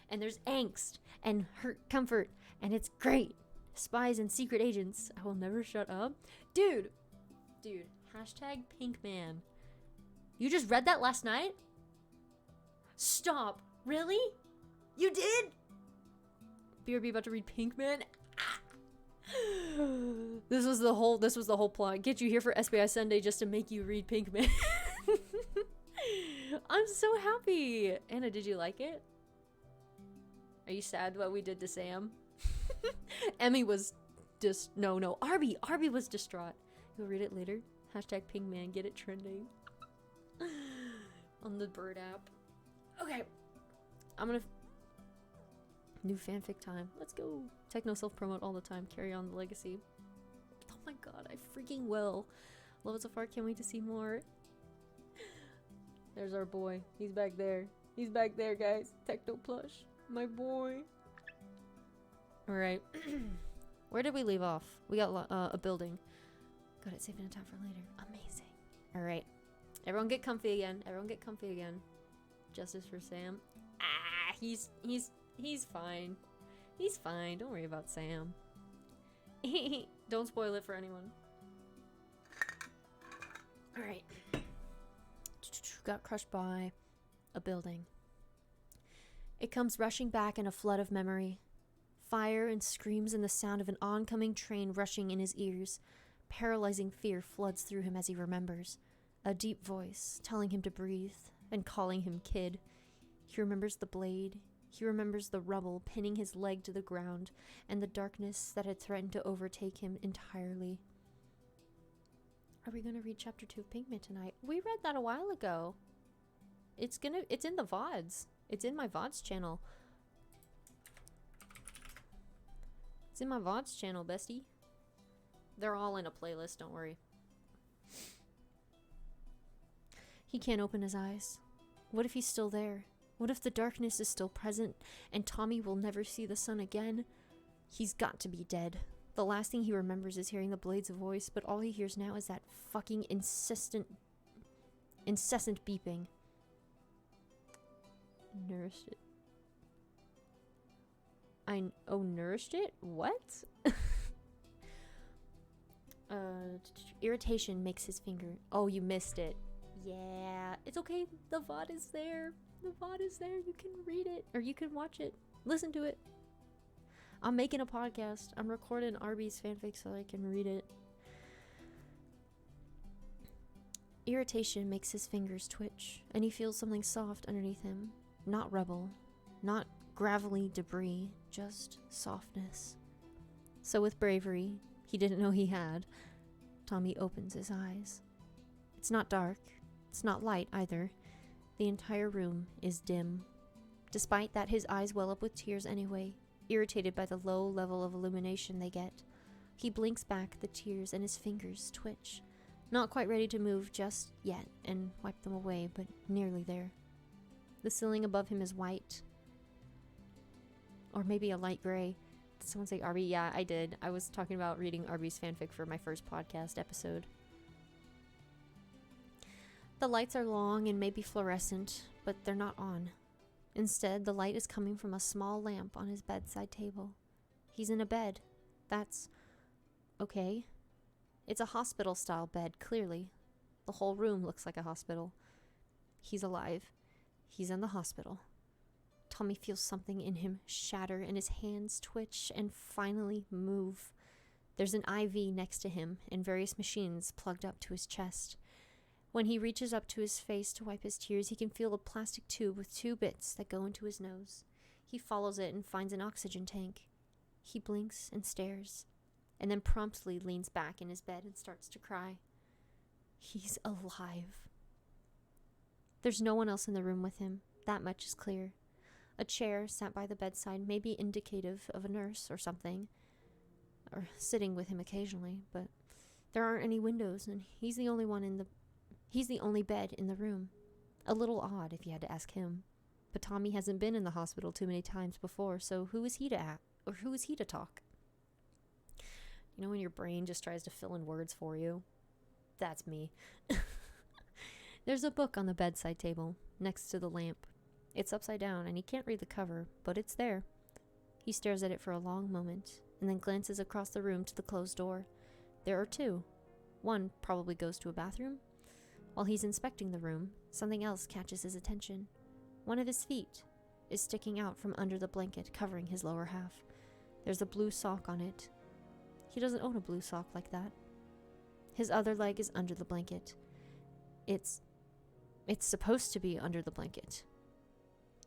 And there's angst and hurt comfort. And it's great. Spies and secret agents. I will never shut up. Dude. Hashtag Pinkman. You just read that last night? Stop. Really? You did? BRB about to read Pinkman? Ah. This was the whole plot. Get you here for SBI Sunday just to make you read Pinkman. I'm so happy. Anna, did you like it? Are you sad what we did to Sam? Emmy was just no. Arby was distraught. You'll read it later. Hashtag Pinkman, get it trending. On the Bird app. Okay. I'm gonna... New fanfic time. Let's go. Techno self-promote all the time. Carry on the legacy. Oh my god, I freaking will. Love it so far. Can't wait to see more. There's our boy. He's back there. He's back there, guys. Techno plush. My boy. Alright. Where did we leave off? We got a building. Got it saving a time for later. Amazing. Alright. Everyone get comfy again. Everyone get comfy again. Justice for Sam. Ah, he's fine. He's fine. Don't worry about Sam. Don't spoil it for anyone. Alright. Got crushed by a building. It comes rushing back in a flood of memory. Fire and screams and the sound of an oncoming train rushing in his ears. Paralyzing fear floods through him as he remembers. A deep voice telling him to breathe and calling him kid. He remembers the blade He remembers the rubble pinning his leg to the ground and the darkness that had threatened to overtake him entirely. Are we gonna read chapter 2 of Pinkman tonight? We read that a while ago. It's in the VODs. It's in my VODs channel. It's in my VODs channel, bestie. They're all in a playlist, don't worry. He can't open his eyes. What if he's still there? What if the darkness is still present and Tommy will never see the sun again? He's got to be dead. The last thing he remembers is hearing the Blade's voice, but all he hears now is that fucking incessant beeping. Nourished it. Nourished it? What? Irritation makes his finger. Oh, you missed it. Yeah, it's okay. The VOD is there. The VOD is there. You can read it, or you can watch it. Listen to it. I'm making a podcast. I'm recording Arby's fanfic so I can read it. Irritation makes his fingers twitch, and he feels something soft underneath him. Not rubble, not gravelly debris, just softness. So with bravery he didn't know he had, Tommy opens his eyes. It's not dark. It's not light either. The entire room is dim. Despite that, his eyes well up with tears anyway, irritated by the low level of illumination they get. He blinks back the tears and his fingers twitch. Not quite ready to move just yet and wipe them away, but nearly there. The ceiling above him is white. Or maybe a light gray. Did someone say Arby? Yeah, I did. I was talking about reading Arby's fanfic for my first podcast episode. The lights are long and maybe fluorescent, but they're not on. Instead, the light is coming from a small lamp on his bedside table. He's in a bed. That's okay. It's a hospital-style bed, clearly. The whole room looks like a hospital. He's alive. He's in the hospital. Tommy feels something in him shatter and his hands twitch and finally move. There's an IV next to him and various machines plugged up to his chest. When he reaches up to his face to wipe his tears, he can feel a plastic tube with 2 bits that go into his nose. He follows it and finds an oxygen tank. He blinks and stares, and then promptly leans back in his bed and starts to cry. He's alive. There's no one else in the room with him. That much is clear. A chair sat by the bedside may be indicative of a nurse or something, or sitting with him occasionally, but there aren't any windows, and he's the only bed in the room. A little odd if you had to ask him. But Tommy hasn't been in the hospital too many times before, so who is he to act? Or who is he to talk? You know when your brain just tries to fill in words for you? That's me. There's a book on the bedside table, next to the lamp. It's upside down, and he can't read the cover, but it's there. He stares at it for a long moment, and then glances across the room to the closed door. There are 2. One probably goes to a bathroom. While he's inspecting the room, something else catches his attention. One of his feet is sticking out from under the blanket covering his lower half. There's a blue sock on it. He doesn't own a blue sock like that. His other leg is under the blanket. It's supposed to be under the blanket.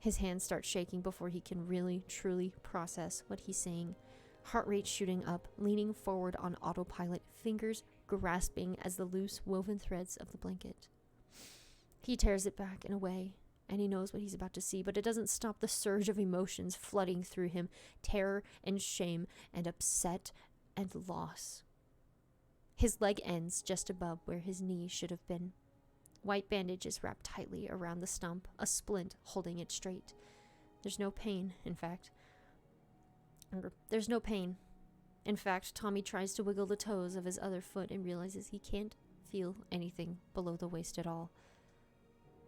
His hands start shaking before he can really, truly process what he's saying. Heart rate shooting up, leaning forward on autopilot, fingers grasping as the loose woven threads of the blanket. He tears it back and away, and he knows what he's about to see, but it doesn't stop the surge of emotions flooding through him. Terror and shame and upset and loss. His leg ends just above where his knee should have been. White bandage is wrapped tightly around the stump, a splint holding it straight. There's no pain, in fact. There's no pain. In fact, Tommy tries to wiggle the toes of his other foot and realizes he can't feel anything below the waist at all.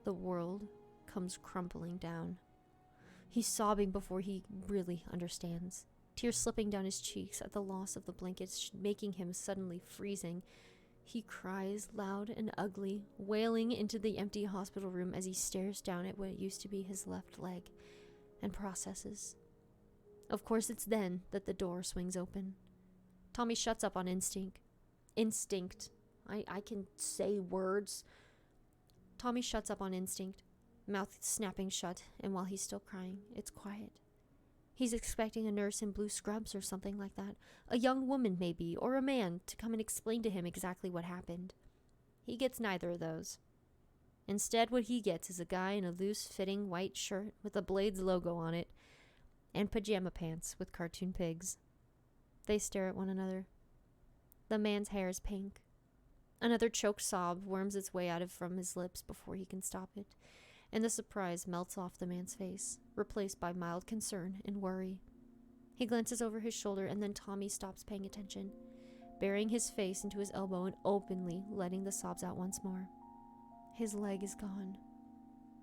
The world comes crumbling down. He's sobbing before he really understands. Tears slipping down his cheeks at the loss of the blankets, making him suddenly freezing. He cries loud and ugly, wailing into the empty hospital room as he stares down at what used to be his left leg and processes. Of course, it's then that the door swings open. Tommy shuts up on instinct. I can say words. Tommy shuts up on instinct. mouth snapping shut, and while he's still crying, it's quiet. He's expecting a nurse in blue scrubs or something like that, a young woman maybe, or a man, to come and explain to him exactly what happened. He gets neither of those. Instead, what he gets is a guy in a loose-fitting white shirt with a Blades logo on it, and pajama pants with cartoon pigs. They stare at one another. The man's hair is pink. Another choked sob worms its way out from his lips before he can stop it, and the surprise melts off the man's face, replaced by mild concern and worry. He glances over his shoulder, and then Tommy stops paying attention, burying his face into his elbow and openly letting the sobs out once more. His leg is gone.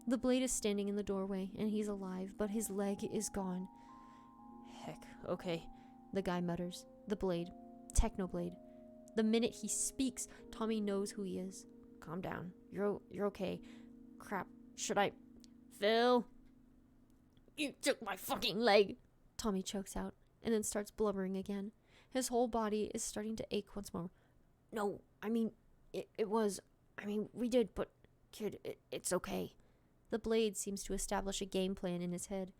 The Blade is standing in the doorway, and he's alive, but his leg is gone. Heck, okay, the guy mutters. The Blade. Technoblade. The minute he speaks, Tommy knows who he is. Calm down. You're okay. Crap. Should I... Phil? You took my fucking leg! Tommy chokes out, and then starts blubbering again. His whole body is starting to ache once more. No, I mean, it was... I mean, we did, but... Kid, it's okay. The Blade seems to establish a game plan in his head,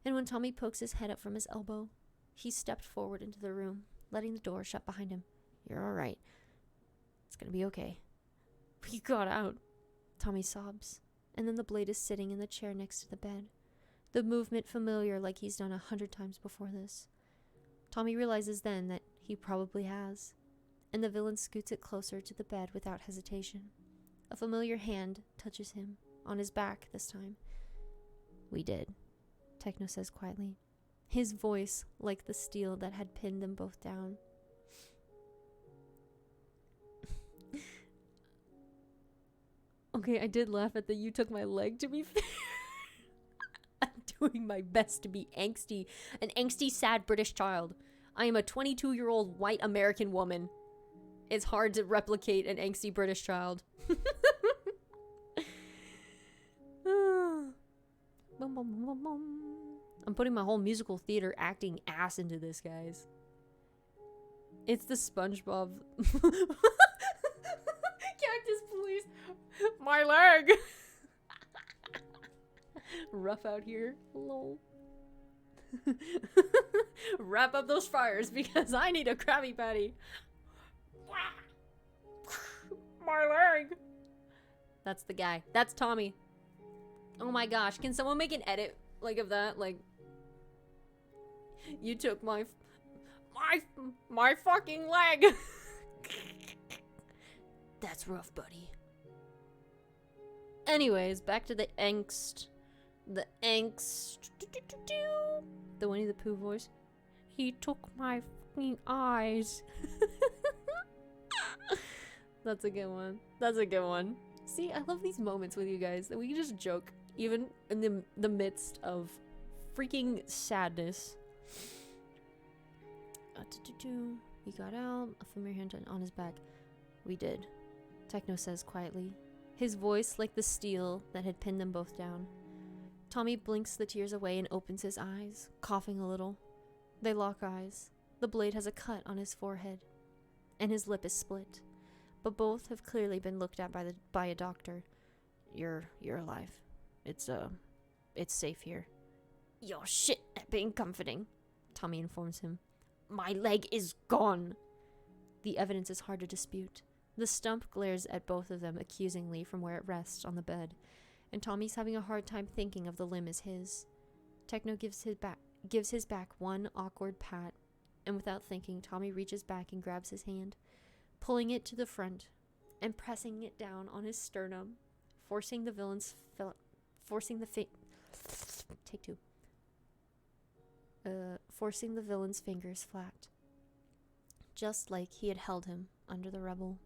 and when Tommy pokes his head up from his elbow, he stepped forward into the room, letting the door shut behind him. You're alright. It's gonna be okay. We got out. Tommy sobs, and then the Blade is sitting in the chair next to the bed, the movement familiar like he's done 100 times before this. Tommy realizes then that he probably has, and the villain scoots it closer to the bed without hesitation. A familiar hand touches him, on his back this time. We did, Techno says quietly, his voice like the steel that had pinned them both down. Okay, I did laugh at the "you took my leg," to be fair. I'm doing my best to be angsty, an angsty, sad British child. I am a 22-year-old white American woman. It's hard to replicate an angsty British child. I'm putting my whole musical theater acting ass into this, guys. It's the SpongeBob. Cactus, please. My leg. Rough out here. Lol. Wrap up those fires because I need a Krabby Patty. My leg. That's the guy. That's Tommy. Oh my gosh, can someone make an edit like of that? Like, you took my fucking leg. That's rough, buddy. Anyways, back to the angst. The angst. The Winnie the Pooh voice. He took my fucking eyes. That's a good one. That's a good one. See, I love these moments with you guys that we can just joke even in the midst of freaking sadness. We got out. A familiar hand on his back. We did, Techno says quietly, his voice like the steel that had pinned them both down. Tommy blinks the tears away and opens his eyes, coughing a little. They lock eyes. The Blade has a cut on his forehead, and his lip is split. But both have clearly been looked at by a doctor. You're alive. It's safe here. Your shit at being comforting, Tommy informs him. My leg is gone. The evidence is hard to dispute. The stump glares at both of them accusingly from where it rests on the bed, and Tommy's having a hard time thinking of the limb as his. Techno gives his back one awkward pat, and without thinking, Tommy reaches back and grabs his hand, pulling it to the front and pressing it down on his sternum, forcing the villain's fingers flat, just like he had held him under the rubble.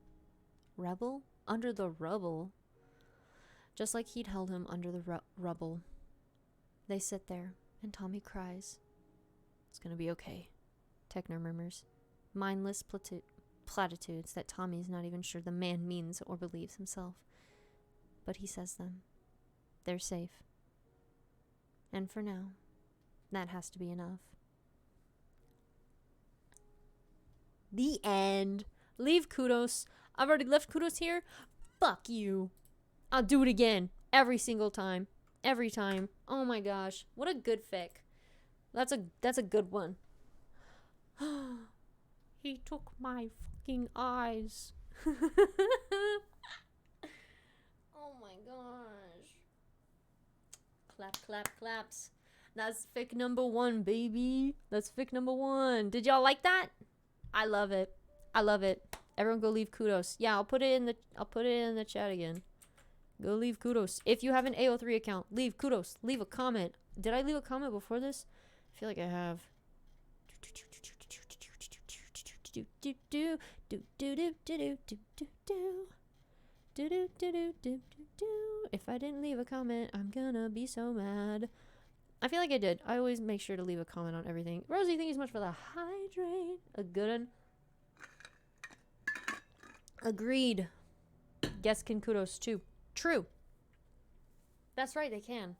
Rebel? Under the rubble? Just like he'd held him under the rubble. They sit there, and Tommy cries. It's gonna be okay, Techno murmurs, mindless platitudes that Tommy's not even sure the man means or believes himself. But he says them. They're safe. And for now, that has to be enough. The end. Leave kudos. I've already left kudos here. Fuck you. I'll do it again. Every single time. Every time. Oh my gosh. What a good fic. That's a good one. He took my fucking eyes. Oh my gosh. Clap, clap, claps. That's fic number 1, baby. That's fic number 1. Did y'all like that? I love it. I love it. Everyone go leave kudos. Yeah, I'll put it in the chat again. Go leave kudos. If you have an AO3 account, leave kudos. Leave a comment. Did I leave a comment before this? I feel like I have. If I didn't leave a comment, I'm gonna be so mad. I feel like I did. I always make sure to leave a comment on everything. Rosie, thank you so much for the hydrate. A good one. Agreed. Guests can kudos too. True. That's right, they can.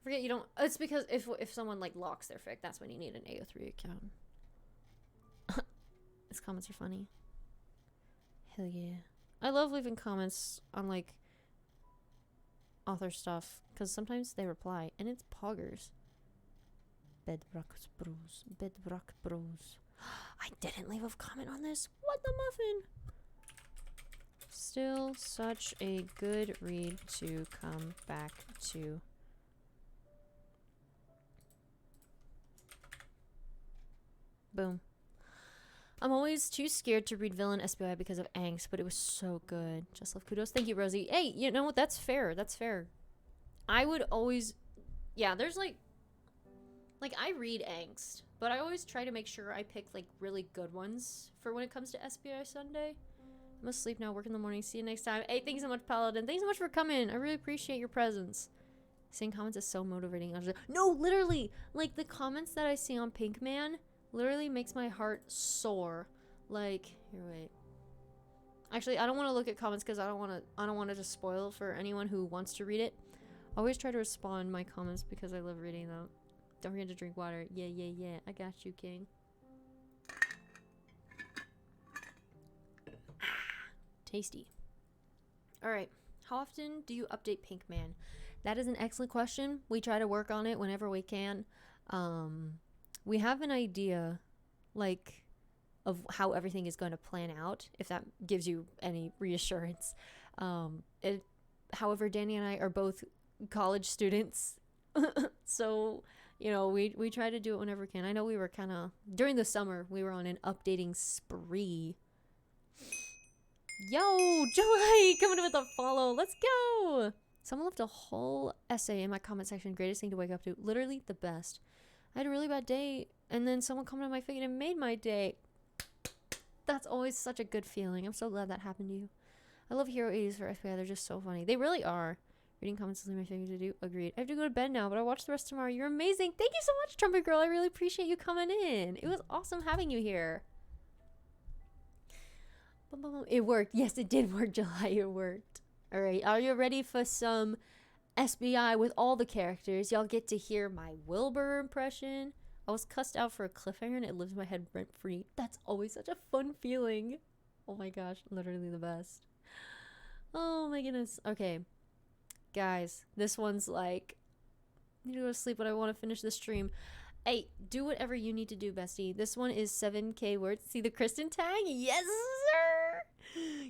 Forget you don't. It's because if someone like locks their fic, that's when you need an AO3 account. His comments are funny. Hell yeah. I love leaving comments on like author stuff because sometimes they reply and it's poggers. Bedrock Bros. Bedrock Bros. I didn't leave a comment on this. What the muffin? Still such a good read to come back to. Boom. I'm always too scared to read villain SBI because of angst, but it was so good. Just love kudos. Thank you, Rosie. Hey, you know what? That's fair. That's fair. I would always... Yeah, there's like I read angst, but I always try to make sure I pick like really good ones for when it comes to SBI Sunday. I'm asleep now, work in the morning. See you next time. Hey, thanks so much, Paladin. Thanks so much for coming. I really appreciate your presence. Seeing comments is so motivating. No, literally, like the comments that I see on Pinkman literally makes my heart soar. Like, here, wait. Actually, I don't want to look at comments because I don't want it to spoil for anyone who wants to read it. I always try to respond my comments because I love reading them. Don't forget to drink water. Yeah, yeah, yeah. I got you, King. Tasty. All right. How often do you update Pinkman? That is an excellent question. We try to work on it whenever we can. We have an idea, like, of how everything is going to plan out, if that gives you any reassurance. However, Danny and I are both college students, so, you know, we try to do it whenever we can. I know we were kind of, during the summer, we were on an updating spree. Yo, Joy, coming in with a follow. Let's go. Someone left a whole essay in my comment section. Greatest thing to wake up to. Literally the best. I had a really bad day, and then someone commented on my feed and made my day. That's always such a good feeling. I'm so glad that happened to you. I love Hero 80s for FBI. They're just so funny. They really are. Reading comments is my favorite to do. Agreed. I have to go to bed now, but I'll watch the rest tomorrow. You're amazing. Thank you so much, Trumpet Girl. I really appreciate you coming in. It was awesome having you here. It worked. Yes, it did work, July. It worked. All right. Are you ready for some SBI with all the characters? Y'all get to hear my Wilbur impression. I was cussed out for a cliffhanger and it lives in my head rent free. That's always such a fun feeling. Oh my gosh. Literally the best. Oh my goodness. Okay. Guys, this one's like, I need to go to sleep, but I want to finish the stream. Hey, do whatever you need to do, bestie. This one is 7K words. See the Kristen tag? Yes, sir!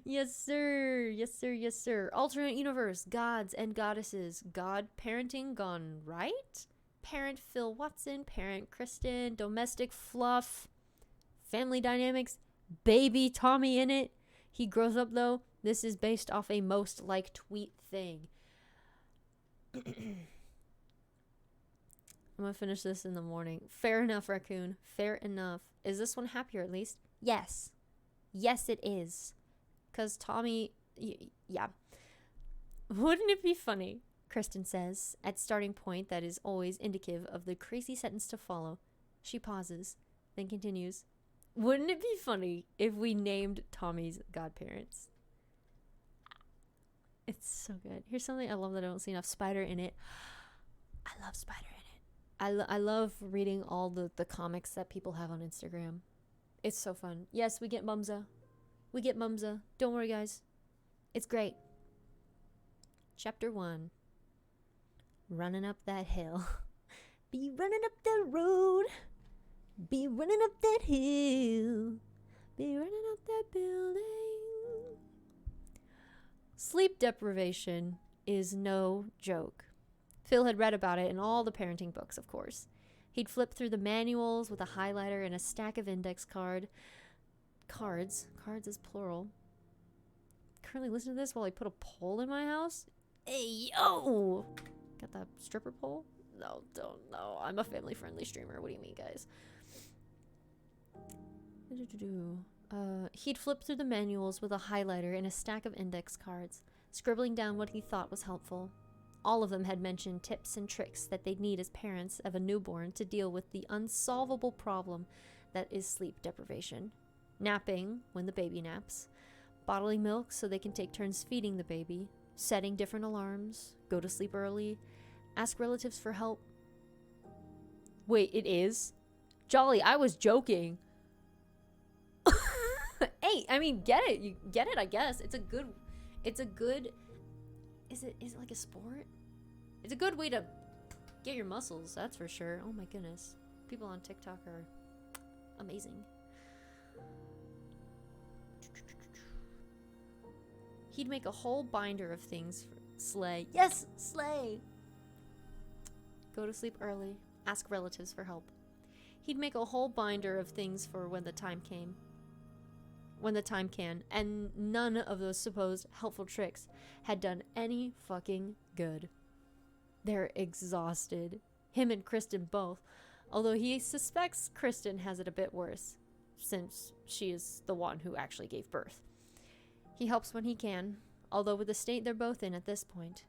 Yes, sir. Yes, sir. Yes, sir. Alternate universe. Gods and goddesses. God parenting gone right? Parent Phil Watson. Parent Kristen. Domestic fluff. Family dynamics. Baby Tommy in it. He grows up, though. This is based off a most like tweet thing. I'm gonna finish this in the morning. Fair enough, Raccoon. Fair enough. Is this one happier at least? Yes. Yes, it is. Because Tommy... yeah. Wouldn't it be funny, Kristen says, at starting point that is always indicative of the crazy sentence to follow. She pauses, then continues. Wouldn't it be funny if we named Tommy's godparents? It's so good. Here's something I love that I don't see enough. Spider in it. I love Spider in it. I love reading all the comics that people have on Instagram. It's so fun. Yes, we get Mumza. We get Mumza. Don't worry, guys. It's great. Chapter 1. running up that hill. Be running up that road. Be running up that hill. Be running up that building. Sleep deprivation is no joke. Phil had read about it in all the parenting books, of course. He'd flipped through the manuals with a highlighter and a stack of index cards is plural. Currently listen to this while I put a pole in my house. Hey, yo! Got that stripper pole? No, don't. No, I'm a family-friendly streamer. What do you mean, guys? He'd flipped through the manuals with a highlighter and a stack of index cards, scribbling down what he thought was helpful. All of them had mentioned tips and tricks that they'd need as parents of a newborn to deal with the unsolvable problem that is sleep deprivation. Napping when the baby naps, bottling milk so they can take turns feeding the baby, setting different alarms, go to sleep early, ask relatives for help. Wait, it is? Jolly, I was joking. Hey, I mean, get it. You get it, I guess. Is it like a sport? It's a good way to get your muscles, that's for sure. Oh my goodness. People on TikTok are amazing. He'd make a whole binder of things for Slay. Yes, Slay! Go to sleep early. Ask relatives for help. He'd make a whole binder of things for when the time can. And none of those supposed helpful tricks had done any fucking good. They're exhausted. Him and Kristen both. Although he suspects Kristen has it a bit worse, since she is the one who actually gave birth. He helps when he can, although with the state they're both in at this point.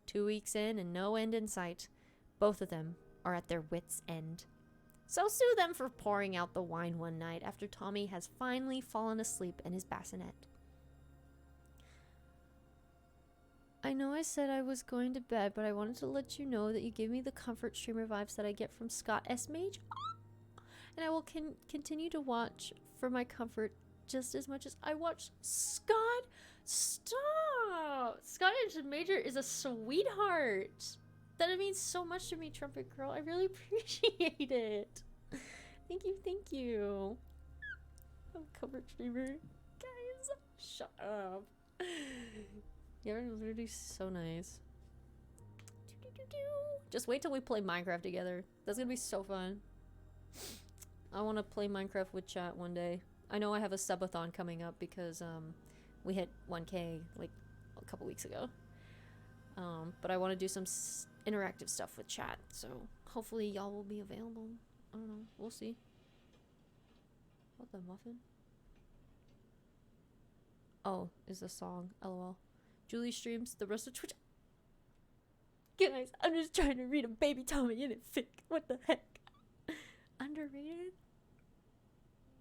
2 weeks in and no end in sight. Both of them are at their wits' end. So sue them for pouring out the wine one night after Tommy has finally fallen asleep in his bassinet. I know I said I was going to bed, but I wanted to let you know that you gave me the comfort streamer vibes that I get from Scott S. Mage. And I will continue to watch for my comfort just as much as I watch Scott. Stop! Scott S. Major is a sweetheart. That means so much to me, Trumpet Girl. I really appreciate it. Thank you. I'm a comfort streamer. Guys, shut up. You're literally so nice. Just wait till we play Minecraft together. That's gonna be so fun. I want to play Minecraft with chat one day. I know I have a subathon coming up because we hit 1K like a couple weeks ago. But I want to do some interactive stuff with chat, so hopefully y'all will be available. I don't know. We'll see. What the muffin? Oh, is the song. LOL. Julie streams the rest of Twitch. Guys, I'm just trying to read a baby Tommy in it fic. What the heck? Underrated?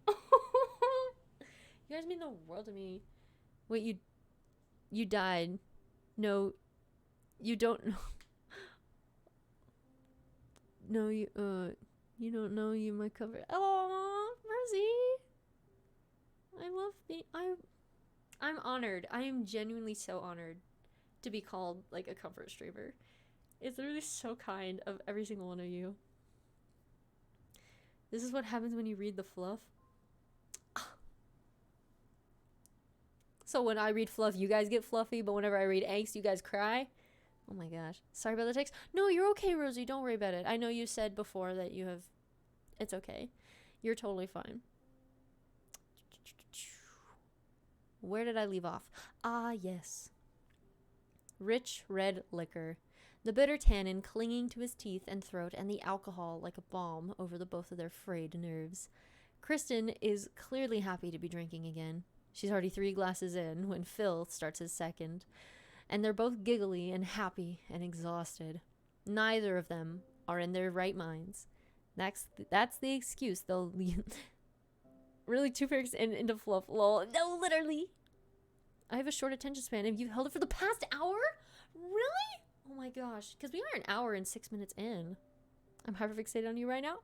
You guys mean the world to me. Wait, you died. No, you don't know. No, you don't know you might cover. Oh, Mercy. I'm honored. I am genuinely so honored to be called like a comfort streamer. It's literally so kind of every single one of you. This is what happens when you read the fluff. So when I read fluff, you guys get fluffy, but whenever I read angst, you guys cry? Oh my gosh. Sorry about the text. No, you're okay, Rosie. Don't worry about it. I know you said before that you have... It's okay. You're totally fine. Where did I leave off? Ah, yes. Rich red liquor. The bitter tannin clinging to his teeth and throat, and the alcohol like a balm over the both of their frayed nerves. Kristen is clearly happy to be drinking again. She's already 3 glasses in when Phil starts his second. And they're both giggly and happy and exhausted. Neither of them are in their right minds. That's the excuse they'll really 2 pairs into fluff. Lol. No, literally. I have a short attention span and you've held it for the past hour? Really? Oh my gosh. Because we are an hour and 6 minutes in. I'm hyperfixated on you right now.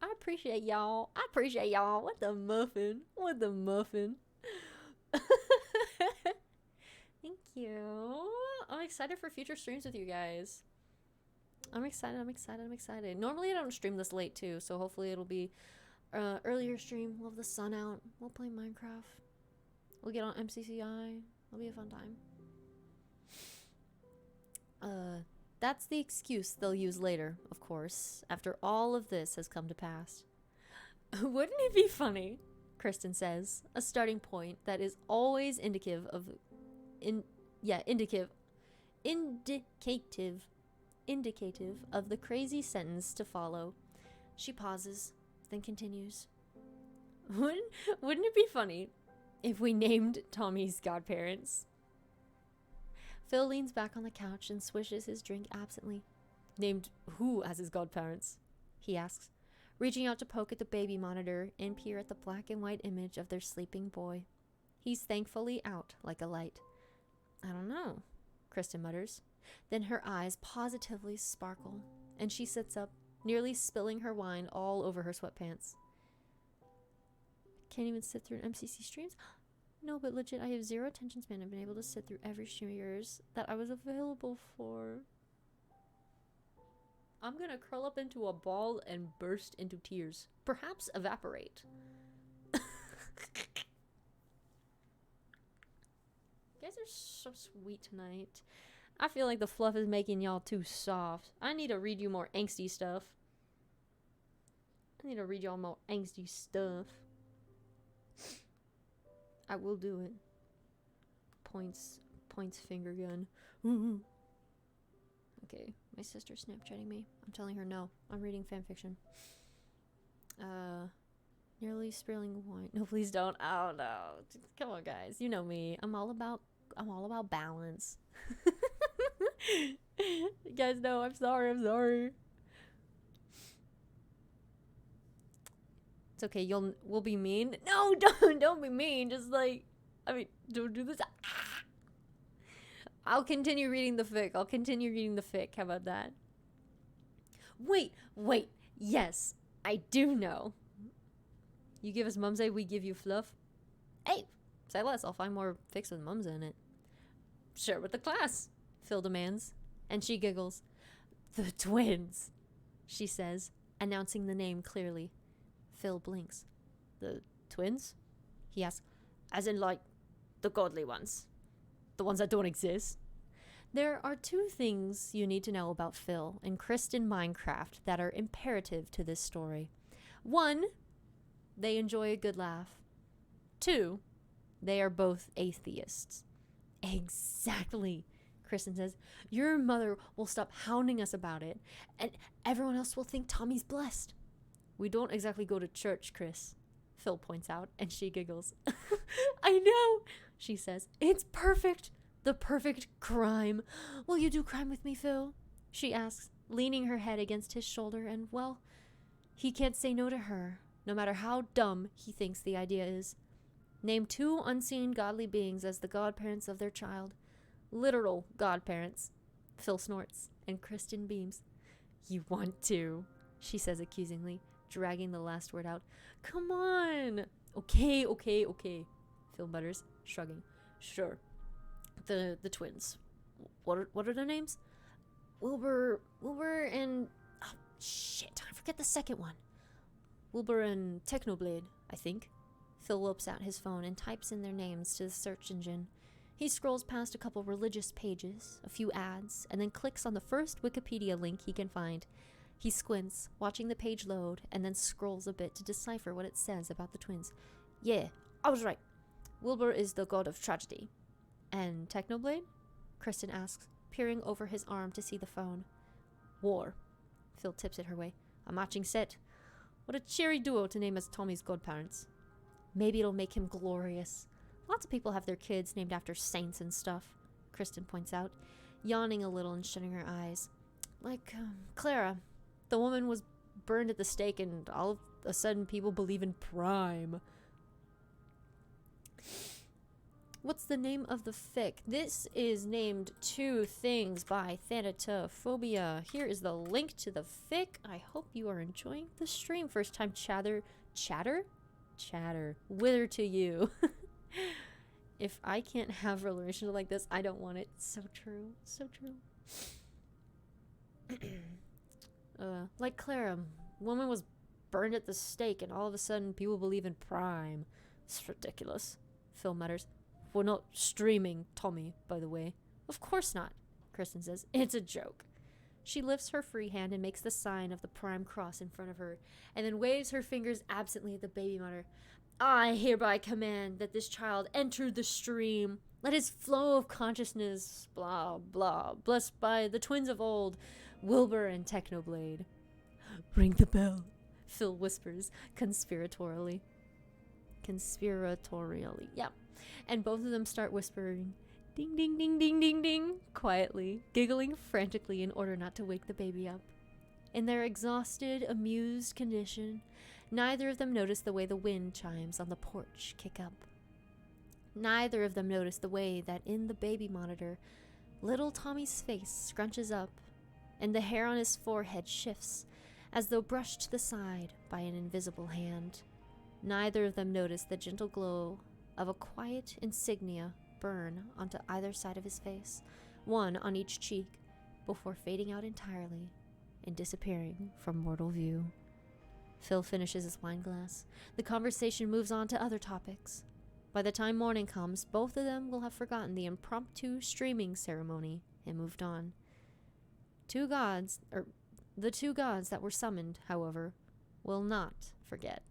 I appreciate y'all. What the muffin? Thank you. I'm excited for future streams with you guys. I'm excited. I'm excited. I'm excited. Normally I don't stream this late too, so hopefully it'll be earlier stream. We'll have the sun out. We'll play Minecraft. We'll get on MCCI. It'll be a fun time. That's the excuse they'll use later, of course, after all of this has come to pass. Wouldn't it be funny, Kristen says, a starting point that is always indicative of indicative of the crazy sentence to follow. She pauses, then continues. Wouldn't it be funny if we named Tommy's godparents? Phil leans back on the couch and swishes his drink absently. Named who as his godparents? He asks, reaching out to poke at the baby monitor and peer at the black and white image of their sleeping boy. He's thankfully out like a light. I don't know, Kristen mutters. Then her eyes positively sparkle, and she sits up, nearly spilling her wine all over her sweatpants. Can't even sit through an MCC streams? No, but legit, I have zero attention span. I've been able to sit through every stream of yours that I was available for. I'm gonna curl up into a ball and burst into tears. Perhaps evaporate. You guys are so sweet tonight. I feel like the fluff is making y'all too soft. I need to read you more angsty stuff. I need to read y'all more angsty stuff. I will do it. Points finger gun. Okay, my sister's Snapchatting me. I'm telling her no. I'm reading fanfiction. Nearly spilling wine. No, please don't. Oh no. Come on, guys. You know me. I'm all about balance. You guys know I'm sorry. It's okay, we'll be mean. No, don't be mean. Just don't do this. I'll continue reading the fic. How about that? Wait. Yes, I do know. You give us mumsay, we give you fluff. Hey, say less. I'll find more fics with mums in it. Share with the class, Phil demands, and she giggles. The twins, she says, announcing the name clearly. Phil blinks. The twins? He asks. As in, like, the godly ones. The ones that don't exist. There are two things you need to know about Phil and Kristen Minecraft that are imperative to this story. One, they enjoy a good laugh. Two, they are both atheists. Exactly, Kristen says. Your mother will stop hounding us about it, and everyone else will think Tommy's blessed. We don't exactly go to church, Chris, Phil points out, and she giggles. I know, she says. It's perfect. The perfect crime. Will you do crime with me, Phil? She asks, leaning her head against his shoulder, and, well, he can't say no to her, no matter how dumb he thinks the idea is. Name two unseen godly beings as the godparents of their child. Literal godparents. Phil snorts, and Kristen beams. You want to, she says accusingly, dragging the last word out. Come on. Okay. Phil mutters, shrugging. Sure. The twins. What are their names? Wilbur and... Oh, shit. I forget the second one. Wilbur and Technoblade, I think. Phil whips out his phone and types in their names to the search engine. He scrolls past a couple religious pages, a few ads, and then clicks on the first Wikipedia link he can find. He squints, watching the page load, and then scrolls a bit to decipher what it says about the twins. Yeah, I was right. Wilbur is the god of tragedy. And Technoblade? Kristen asks, peering over his arm to see the phone. War. Phil tips it her way. A matching set. What a cheery duo to name as Tommy's godparents. Maybe it'll make him glorious. Lots of people have their kids named after saints and stuff, Kristen points out, yawning a little and shutting her eyes. Like Clara. The woman was burned at the stake and all of a sudden people believe in Prime. What's the name of the fic? This is named Two Things by Thanotaphobia. Here is the link to the fic. I hope you are enjoying the stream. First time chatter. Wither to you. If I can't have a relationship like this, I don't want it. So true. Clara. Like Clara. Woman was burned at the stake and all of a sudden people believe in Prime. It's ridiculous. Phil mutters. We're not streaming, Tommy, by the way. Of course not, Kristen says. It's a joke. She lifts her free hand and makes the sign of the Prime Cross in front of her, and then waves her fingers absently at the baby monitor. I hereby command that this child enter the stream. Let his flow of consciousness, blah, blah, blessed by the twins of old, Wilbur and Technoblade. Ring the bell, Phil whispers conspiratorially. Yeah. And both of them start whispering, ding, ding, ding, ding, ding, ding, quietly, giggling frantically in order not to wake the baby up. In their exhausted, amused condition, neither of them notice the way the wind chimes on the porch kick up. Neither of them notice the way that in the baby monitor, little Tommy's face scrunches up, and the hair on his forehead shifts, as though brushed to the side by an invisible hand. Neither of them notice the gentle glow of a quiet insignia burn onto either side of his face, one on each cheek, before fading out entirely and disappearing from mortal view. Phil finishes his wine glass. The conversation moves on to other topics. By the time morning comes, both of them will have forgotten the impromptu streaming ceremony and moved on. The two gods that were summoned, however, will not forget.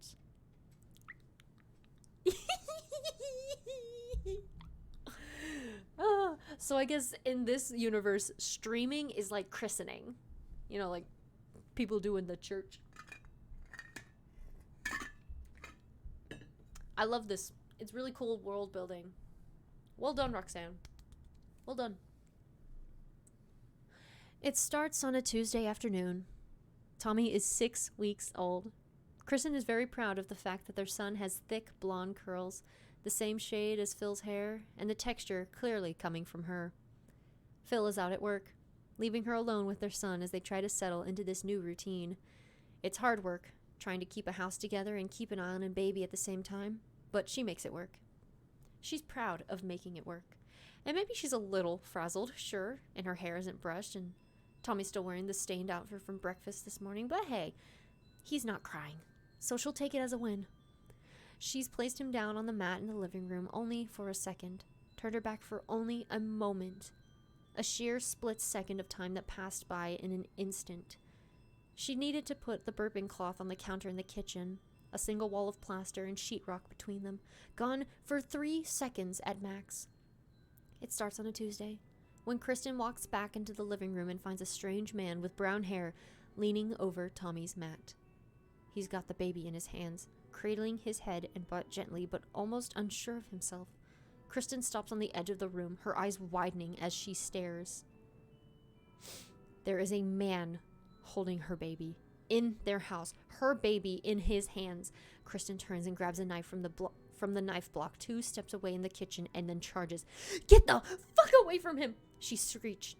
So I guess in this universe, streaming is like christening. You know, like people do in the church. I love this. It's really cool world building. Well done, Roxanne. Well done. It starts on a Tuesday afternoon. Tommy is 6 weeks old. Kristen is very proud of the fact that their son has thick blonde curls, the same shade as Phil's hair, and the texture clearly coming from her. Phil is out at work, leaving her alone with their son as they try to settle into this new routine. It's hard work, trying to keep a house together and keep an eye on a baby at the same time, but she makes it work. She's proud of making it work. And maybe she's a little frazzled, sure, and her hair isn't brushed, and Tommy's still wearing the stained outfit from breakfast this morning, but hey, he's not crying, so she'll take it as a win. She's placed him down on the mat in the living room only for a second, turned her back for only a moment, a sheer split second of time that passed by in an instant. She needed to put the burping cloth on the counter in the kitchen, a single wall of plaster and sheetrock between them, gone for 3 seconds at max. It starts on a Tuesday, when Kristen walks back into the living room and finds a strange man with brown hair leaning over Tommy's mat. He's got the baby in his hands, cradling his head and butt gently, but almost unsure of himself. Kristen stops on the edge of the room, her eyes widening as she stares. There is a man holding her baby in their house, her baby in his hands. Kristen turns and grabs a knife from the knife block 2 steps away in the kitchen and then charges. Get the fuck away from him! She screeched.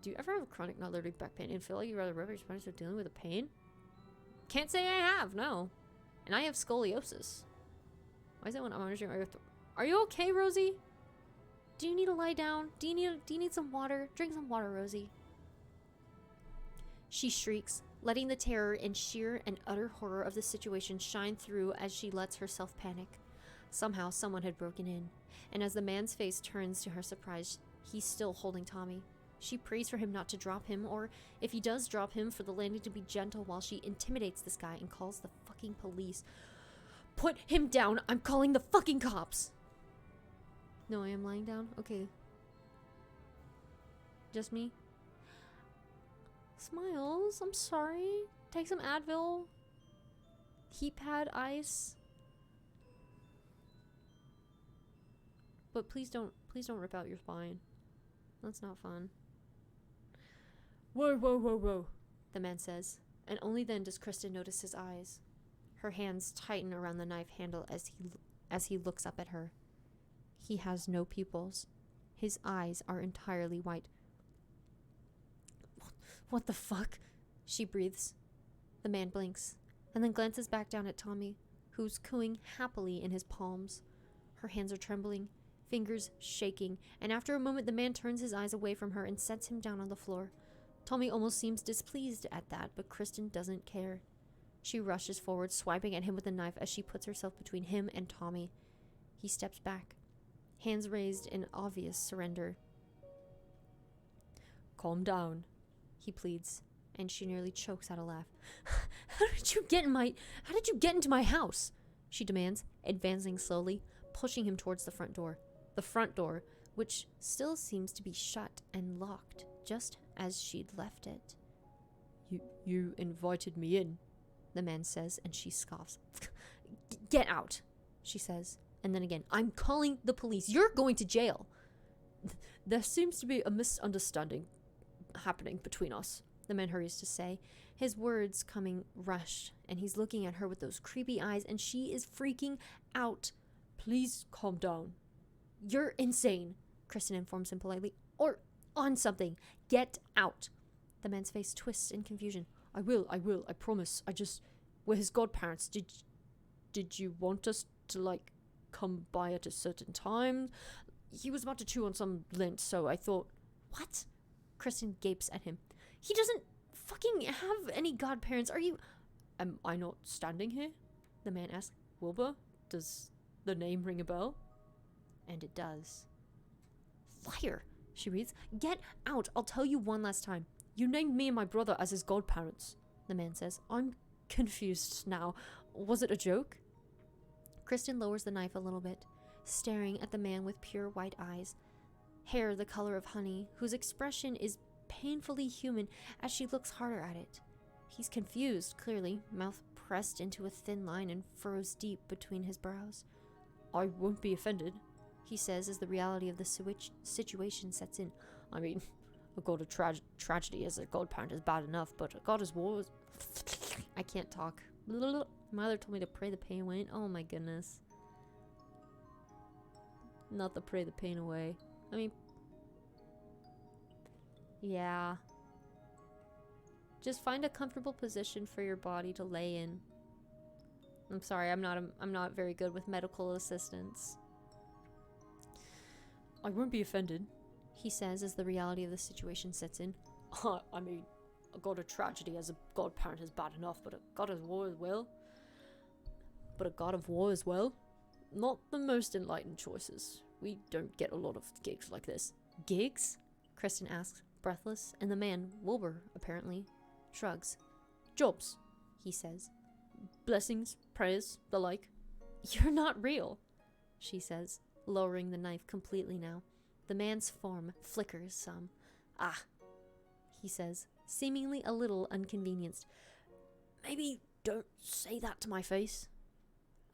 Do you ever have chronic not allergic back pain and feel like you rather rub your spine instead of dealing with the pain? Can't say I have, no. And I have scoliosis. Why is that when I'm understanding? Are you okay, Rosie? Do you need to lie down? Do you need some water? Drink some water, Rosie. She shrieks, letting the terror and sheer and utter horror of the situation shine through as she lets herself panic. Somehow, someone had broken in, and as the man's face turns to her surprise, he's still holding Tommy. She prays for him not to drop him, or if he does drop him, for the landing to be gentle while she intimidates this guy and calls the fucking police. Put him down! I'm calling the fucking cops! No, I am lying down? Okay. Just me? Smiles, I'm sorry. Take some Advil. Heat pad, ice. But please don't rip out your spine. That's not fun. Whoa, whoa, whoa, whoa, the man says, and only then does Kristen notice his eyes. Her hands tighten around the knife handle as he looks up at her. He has no pupils. His eyes are entirely white. What the fuck? She breathes. The man blinks, and then glances back down at Tommy, who's cooing happily in his palms. Her hands are trembling, fingers shaking, and after a moment the man turns his eyes away from her and sets him down on the floor. Tommy almost seems displeased at that, but Kristen doesn't care. She rushes forward, swiping at him with a knife as she puts herself between him and Tommy. He steps back, hands raised in obvious surrender. "Calm down," he pleads, and she nearly chokes out a laugh. How did you get into my house?" she demands, advancing slowly, pushing him towards the front door. The front door, which still seems to be shut and locked, just as she'd left it. You invited me in," the man says, and she scoffs. "Get out," she says, and then again, "I'm calling the police. You're going to jail." "There seems to be a misunderstanding happening between us," the man hurries to say, his words coming rushed, and he's looking at her with those creepy eyes, and she is freaking out. "Please calm down." "You're insane," Kristen informs him politely. "Or on something. Get out." The man's face twists in confusion. I will, I promise. We're his godparents. Did you want us to, come by at a certain time? He was about to chew on some lint, so I thought... What? Kristen gapes at him. He doesn't fucking have any godparents. Am I not standing here? The man asks. Wilbur, does the name ring a bell? And it does. Liar, she reads. Get out. I'll tell you one last time. You named me and my brother as his godparents, the man says. I'm confused now. Was it a joke? Kristen lowers the knife a little bit, staring at the man with pure white eyes, hair the color of honey, whose expression is painfully human as she looks harder at it. He's confused, clearly, mouth pressed into a thin line and furrows deep between his brows. I won't be offended, he says as the reality of the situation sets in. I mean, a god of tragedy as a godparent is bad enough, but a god as war is... I can't talk. My mother told me to pray the pain away. Oh my goodness. Not to pray the pain away. I mean... Yeah. Just find a comfortable position for your body to lay in. I'm sorry, I'm not very good with medical assistance. I won't be offended, he says as the reality of the situation sets in. I mean, a god of tragedy as a godparent is bad enough, but a god of war as well? Not the most enlightened choices. We don't get a lot of gigs like this. Gigs? Kristen asks, breathless, and the man, Wilbur, apparently, shrugs. Jobs, he says. Blessings, prayers, the like. You're not real, she says, lowering the knife completely now. The man's form flickers some. Ah, he says, seemingly a little inconvenienced. Maybe don't say that to my face.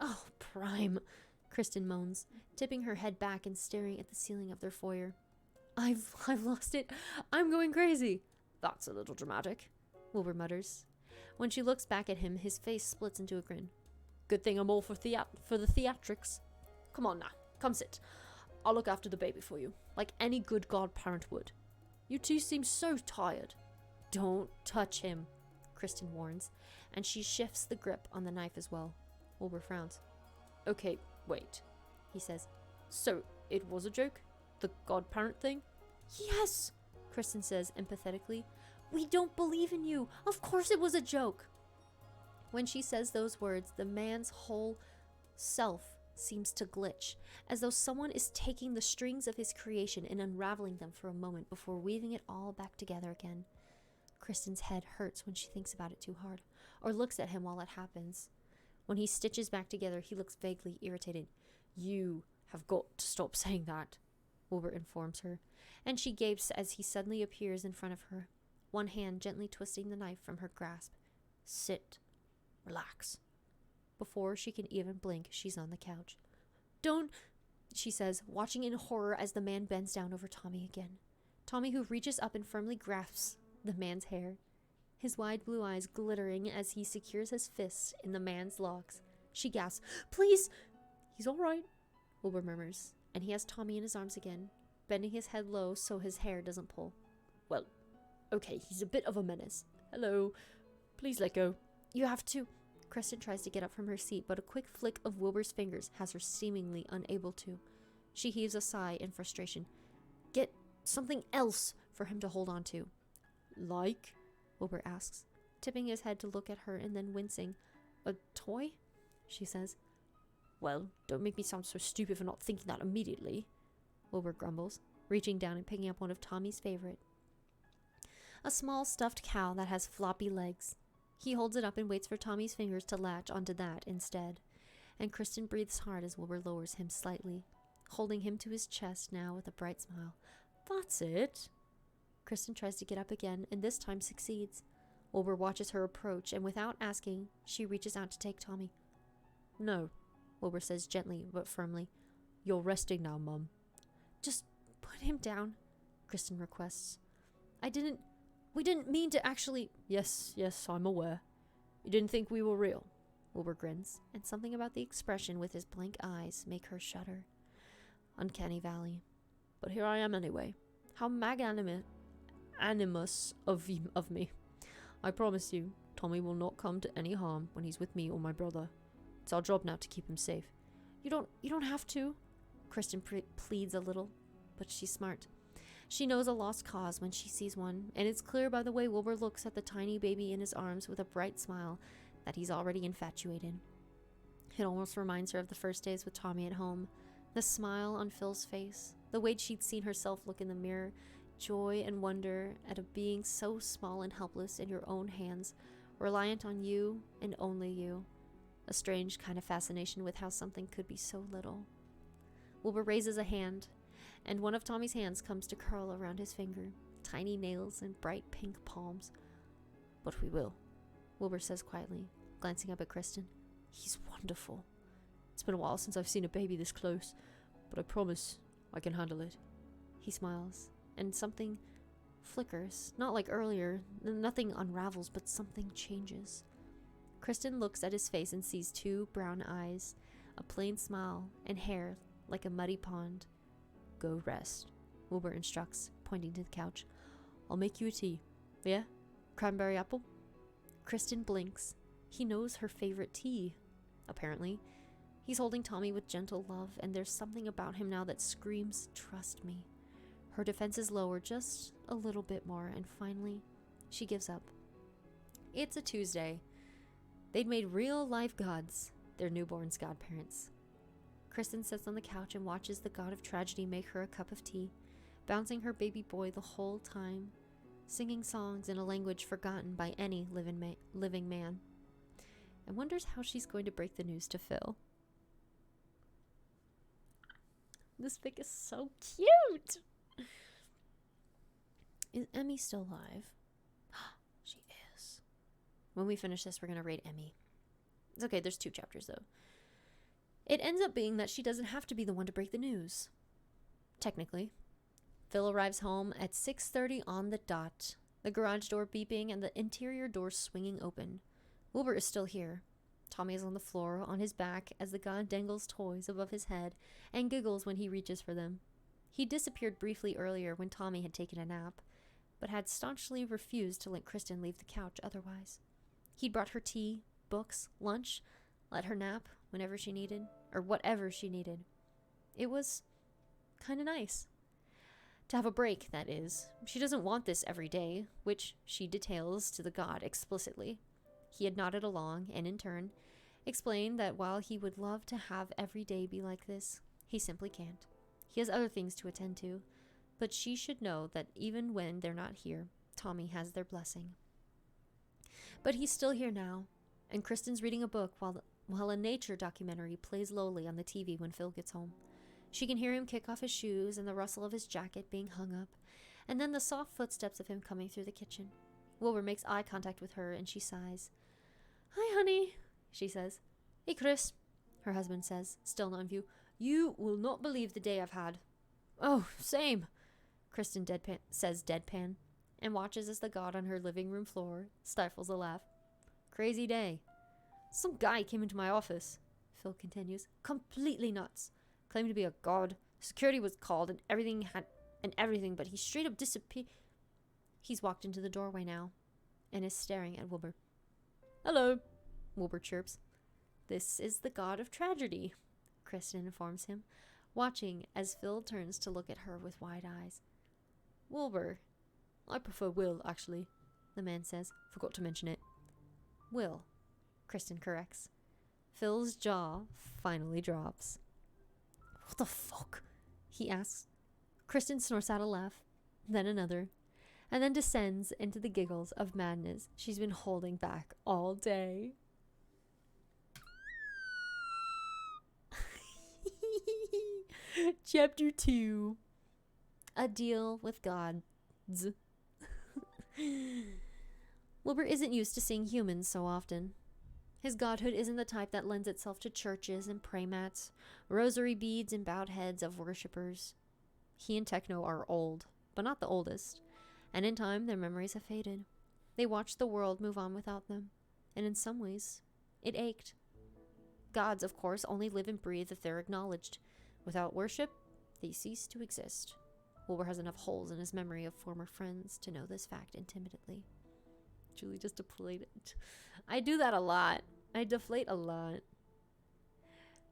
Oh, Prime, Kristen moans, tipping her head back and staring at the ceiling of their foyer. I've lost it. I'm going crazy. That's a little dramatic, Wilbur mutters. When she looks back at him, his face splits into a grin. Good thing I'm all for the theatrics. Come on now, come sit. I'll look after the baby for you, like any good godparent would. You two seem so tired. Don't touch him, Kristen warns, and she shifts the grip on the knife as well. Wilbur frowns. Okay, wait, he says. So, it was a joke? The godparent thing? Yes, Kristen says empathetically. We don't believe in you. Of course it was a joke. When she says those words, the man's whole self seems to glitch, as though someone is taking the strings of his creation and unraveling them for a moment before weaving it all back together again. Kristen's head hurts when she thinks about it too hard, or looks at him while it happens. When he stitches back together, he looks vaguely irritated. You have got to stop saying that, Wilbur informs her, and she gapes as he suddenly appears in front of her, one hand gently twisting the knife from her grasp. Sit. Relax. Before she can even blink, she's on the couch. Don't, she says, watching in horror as the man bends down over Tommy again. Tommy, who reaches up and firmly grasps the man's hair, his wide blue eyes glittering as he secures his fists in the man's locks. She gasps, Please! He's all right, Wilbur murmurs, and he has Tommy in his arms again, bending his head low so his hair doesn't pull. Well, okay, he's a bit of a menace. Hello. Please let go. You have to... Kristen tries to get up from her seat, but a quick flick of Wilbur's fingers has her seemingly unable to. She heaves a sigh in frustration. Get something else for him to hold on to. Like? Wilbur asks, tipping his head to look at her and then wincing. A toy? She says. Well, don't make me sound so stupid for not thinking that immediately, Wilbur grumbles, reaching down and picking up one of Tommy's favorite. A small stuffed cow that has floppy legs. He holds it up and waits for Tommy's fingers to latch onto that instead. And Kristen breathes hard as Wilbur lowers him slightly, holding him to his chest now with a bright smile. That's it. Kristen tries to get up again and this time succeeds. Wilbur watches her approach and without asking, she reaches out to take Tommy. No, Wilbur says gently but firmly. You're resting now, Mum. Just put him down, Kristen requests. We didn't mean to actually... Yes, I'm aware. You didn't think we were real, Wilbur grins, and something about the expression with his blank eyes make her shudder. Uncanny Valley. But here I am anyway. How magnanimous of me. I promise you, Tommy will not come to any harm when he's with me or my brother. It's our job now to keep him safe. You don't have to, Kristen pleads a little, but she's smart. She knows a lost cause when she sees one, and it's clear by the way Wilbur looks at the tiny baby in his arms with a bright smile that he's already infatuated. It almost reminds her of the first days with Tommy at home, the smile on Phil's face, the way she'd seen herself look in the mirror, joy and wonder at a being so small and helpless in your own hands, reliant on you and only you. A strange kind of fascination with how something could be so little. Wilbur raises a hand, and one of Tommy's hands comes to curl around his finger, tiny nails and bright pink palms. But we will, Wilbur says quietly, glancing up at Kristen. He's wonderful. It's been a while since I've seen a baby this close, but I promise I can handle it. He smiles, and something flickers, not like earlier. Nothing unravels, but something changes. Kristen looks at his face and sees 2 brown eyes, a plain smile, and hair like a muddy pond. Go rest, Wilbur instructs, pointing to the couch. I'll make you a tea. Yeah? Cranberry apple? Kristen blinks. He knows her favorite tea, apparently. He's holding Tommy with gentle love, and there's something about him now that screams, trust me. Her defenses lower just a little bit more, and finally, she gives up. It's a Tuesday. They'd made real-life gods, their newborn's godparents. Kristen sits on the couch and watches the god of tragedy make her a cup of tea, bouncing her baby boy the whole time, singing songs in a language forgotten by any living man, and wonders how she's going to break the news to Phil. This fic is so cute! Is Emmy still alive? She is. When we finish this, we're going to rate Emmy. It's okay, there's 2 chapters though. It ends up being that she doesn't have to be the one to break the news. Technically. Phil arrives home at 6:30 on the dot, the garage door beeping and the interior door swinging open. Wilbur is still here. Tommy is on the floor, on his back, as the god dangles toys above his head and giggles when he reaches for them. He disappeared briefly earlier when Tommy had taken a nap, but had staunchly refused to let Kristen leave the couch otherwise. He'd brought her tea, books, lunch, let her nap whenever she needed, or whatever she needed. It was kind of nice. To have a break, that is. She doesn't want this every day, which she details to the god explicitly. He had nodded along, and in turn, explained that while he would love to have every day be like this, he simply can't. He has other things to attend to, but she should know that even when they're not here, Tommy has their blessing. But he's still here now, and Kristen's reading a book while a nature documentary plays lowly on the TV when Phil gets home. She can hear him kick off his shoes and the rustle of his jacket being hung up, and then the soft footsteps of him coming through the kitchen. Wilbur makes eye contact with her, and she sighs. Hi, honey, she says. Hey, Chris, her husband says, still not in view. You will not believe the day I've had. Oh, same, Kristen says deadpan, and watches as the god on her living room floor stifles a laugh. Crazy day. Some guy came into my office, Phil continues, completely nuts. Claimed to be a god. Security was called and everything, but he straight up disappeared. He's walked into the doorway now and is staring at Wilbur. Hello, Wilbur chirps. This is the god of tragedy, Kristen informs him, watching as Phil turns to look at her with wide eyes. Wilbur. I prefer Will, actually, the man says. Forgot to mention it. Will, Kristen corrects. Phil's jaw finally drops. What the fuck? He asks. Kristen snorts out a laugh, then another, and then descends into the giggles of madness she's been holding back all day. Chapter 2. A Deal with Gods. Wilbur isn't used to seeing humans so often. His godhood isn't the type that lends itself to churches and pray mats, rosary beads and bowed heads of worshippers. He and Techno are old, but not the oldest, and in time their memories have faded. They watched the world move on without them, and in some ways, it ached. Gods, of course, only live and breathe if they're acknowledged. Without worship, they cease to exist. Wilbur has enough holes in his memory of former friends to know this fact intimately. Julie just deflated. I do that a lot. I deflate a lot.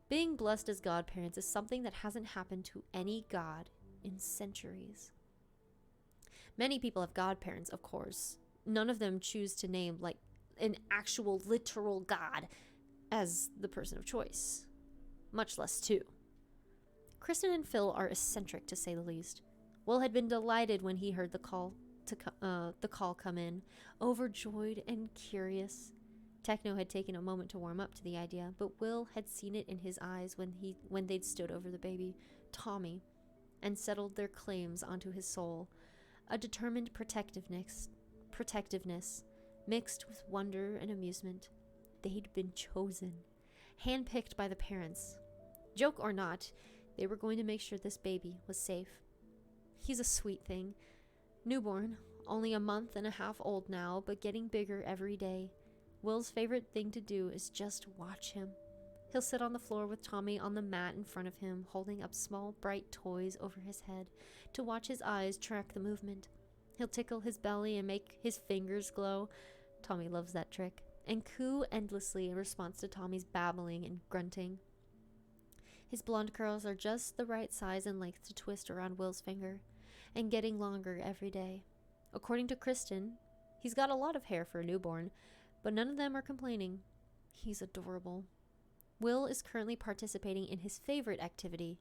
Being blessed as godparents is something that hasn't happened to any god in centuries. Many people have godparents, of course. None of them choose to name, like, an actual literal god as the person of choice. Much less two. Kristen and Phil are eccentric, to say the least. Will had been delighted when he heard the call come in, overjoyed and curious. Techno had taken a moment to warm up to the idea, but Will had seen it in his eyes when they'd stood over the baby, Tommy, and settled their claims onto his soul. A determined protectiveness mixed with wonder and amusement. They'd been chosen, handpicked by the parents. Joke or not, they were going to make sure this baby was safe. He's a sweet thing. Newborn, only a month and a half old now, but getting bigger every day. Will's favorite thing to do is just watch him. He'll sit on the floor with Tommy on the mat in front of him, holding up small, bright toys over his head to watch his eyes track the movement. He'll tickle his belly and make his fingers glow. Tommy loves that trick, and coo endlessly in response to Tommy's babbling and grunting. His blonde curls are just the right size and length to twist around Will's finger, and getting longer every day. According to Kristen, he's got a lot of hair for a newborn, but none of them are complaining. He's adorable. Will is currently participating in his favorite activity.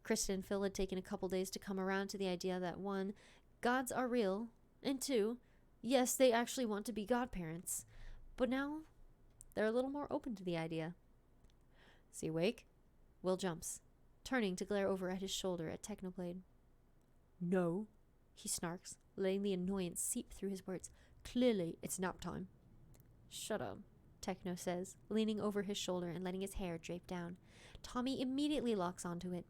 Kristen and Phil had taken a couple days to come around to the idea that 1, gods are real, and 2, yes, they actually want to be godparents. But now, they're a little more open to the idea. Is he awake? Will jumps, turning to glare over at his shoulder at Technoblade. No, he snarks, letting the annoyance seep through his words. Clearly, it's nap time. Shut up, Techno says, leaning over his shoulder and letting his hair drape down. Tommy immediately locks onto it,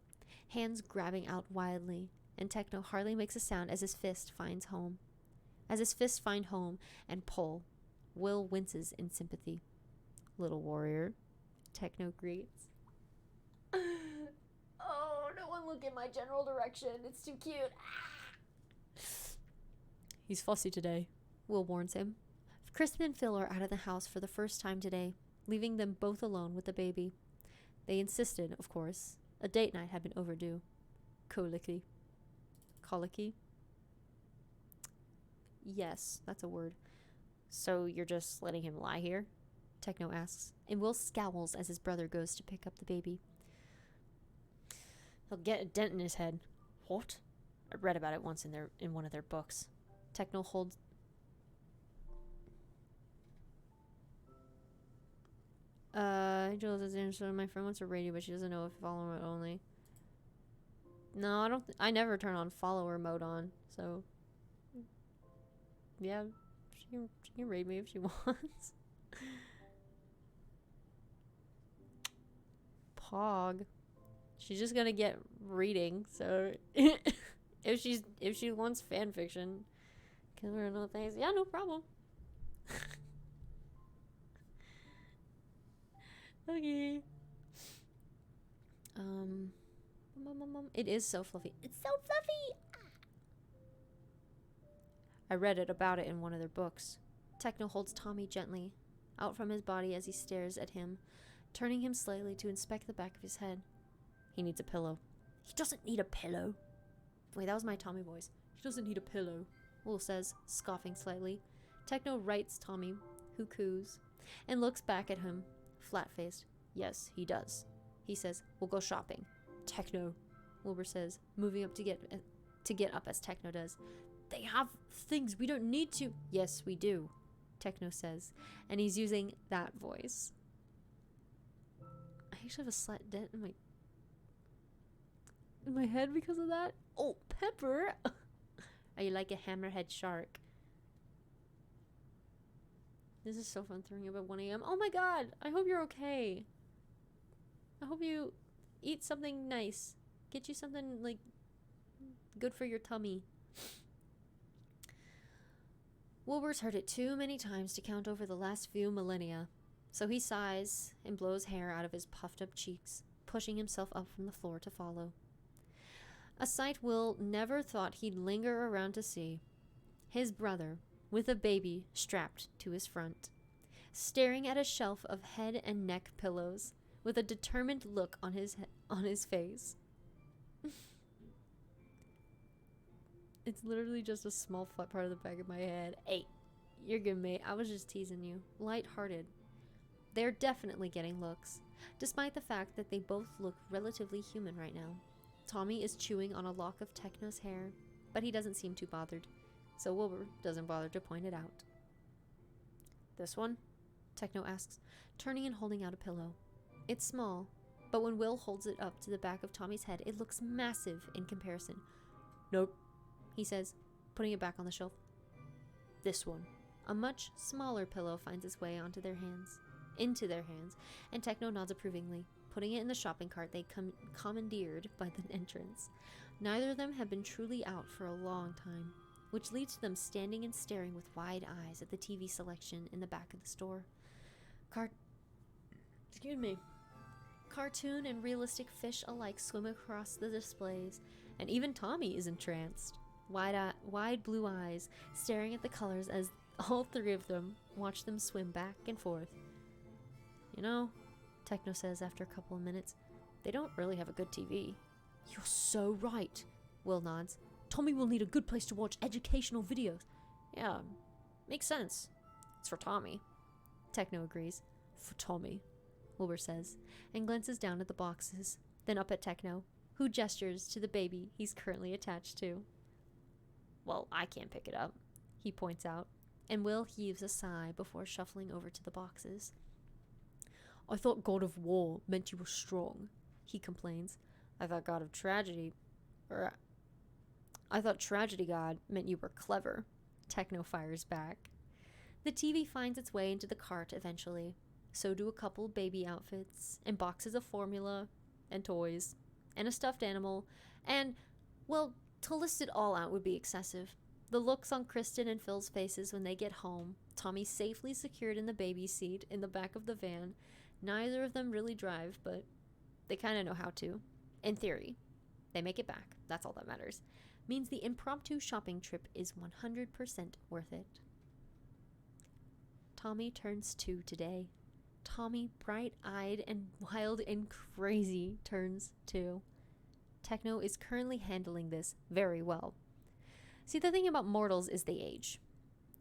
hands grabbing out wildly, and Techno hardly makes a sound as his fist finds home. As his fists find home and pull, Will winces in sympathy. Little warrior, Techno greets. Oh, no one look in my general direction. It's too cute. He's fussy today, Will warns him. Kristen and Phil are out of the house for the first time today, leaving them both alone with the baby. They insisted, of course. A date night had been overdue. Colicky. Colicky? Yes, that's a word. So you're just letting him lie here? Techno asks, and Will scowls as his brother goes to pick up the baby. He'll get a dent in his head. What? I read about it once in one of their books. Techno holds... Jules is my friend wants a radio, but she doesn't know if follower mode only. No, I never turn on follower mode on, so... Yeah, she can raid me if she wants. Pog. She's just gonna get reading, so if she wants fan fiction, kill her and all things. Yeah, no problem. Okay. It is so fluffy. It's so fluffy. I read about it in one of their books. Techno holds Tommy gently out from his body as he stares at him, turning him slightly to inspect the back of his head. He needs a pillow. He doesn't need a pillow. Wait, that was my Tommy voice. He doesn't need a pillow, Will says, scoffing slightly. Techno rights Tommy, who coos, and looks back at him, flat-faced. Yes, he does. He says, we'll go shopping. Techno, Wilbur says, moving up to get up as Techno does. They have things we don't need to. Yes, we do, Techno says, and he's using that voice. I actually have a slight dent in my head because of that. Oh, Pepper. Are you like a hammerhead shark? This is so fun throwing up at 1 a.m. Oh my god, I hope you're okay. I hope you eat something nice. Get you something, like, good for your tummy. Wilbur's heard it too many times to count over the last few millennia, so he sighs and blows hair out of his puffed up cheeks, pushing himself up from the floor to follow. A sight Will never thought he'd linger around to see. His brother, with a baby strapped to his front, staring at a shelf of head and neck pillows, with a determined look on his face. It's literally just a small flat part of the back of my head. Hey, you're good, mate. I was just teasing you. Light-hearted. They're definitely getting looks, despite the fact that they both look relatively human right now. Tommy is chewing on a lock of Techno's hair, but he doesn't seem too bothered, so Wilbur doesn't bother to point it out. This one? Techno asks, turning and holding out a pillow. It's small, but when Will holds it up to the back of Tommy's head, it looks massive in comparison. Nope, he says, putting it back on the shelf. This one. A much smaller pillow finds its way into their hands, and Techno nods approvingly, putting it in the shopping cart they commandeered by the entrance. Neither of them have been truly out for a long time, which leads to them standing and staring with wide eyes at the TV selection in the back of the store. Cartoon and realistic fish alike swim across the displays, and even Tommy is entranced. Wide blue eyes staring at the colors as all three of them watch them swim back and forth. You know, Techno says after a couple of minutes, they don't really have a good TV. You're so right, Will nods. Tommy will need a good place to watch educational videos. Yeah, makes sense. It's for Tommy. Techno agrees. For Tommy, Wilbur says, and glances down at the boxes, then up at Techno, who gestures to the baby he's currently attached to. Well, I can't pick it up, he points out, and Will heaves a sigh before shuffling over to the boxes. I thought God of War meant you were strong, he complains. I thought Tragedy God meant you were clever, Techno fires back. The TV finds its way into the cart eventually. So do a couple baby outfits, and boxes of formula, and toys, and a stuffed animal, and, well, to list it all out would be excessive. The looks on Kristen and Phil's faces when they get home, Tommy safely secured in the baby seat in the back of the van. Neither of them really drive, but they kind of know how to. In theory. They make it back. That's all that matters. Means the impromptu shopping trip is 100% worth it. Tommy turns 2 today. Tommy, bright-eyed and wild and crazy, turns 2. Techno is currently handling this very well. See, the thing about mortals is they age.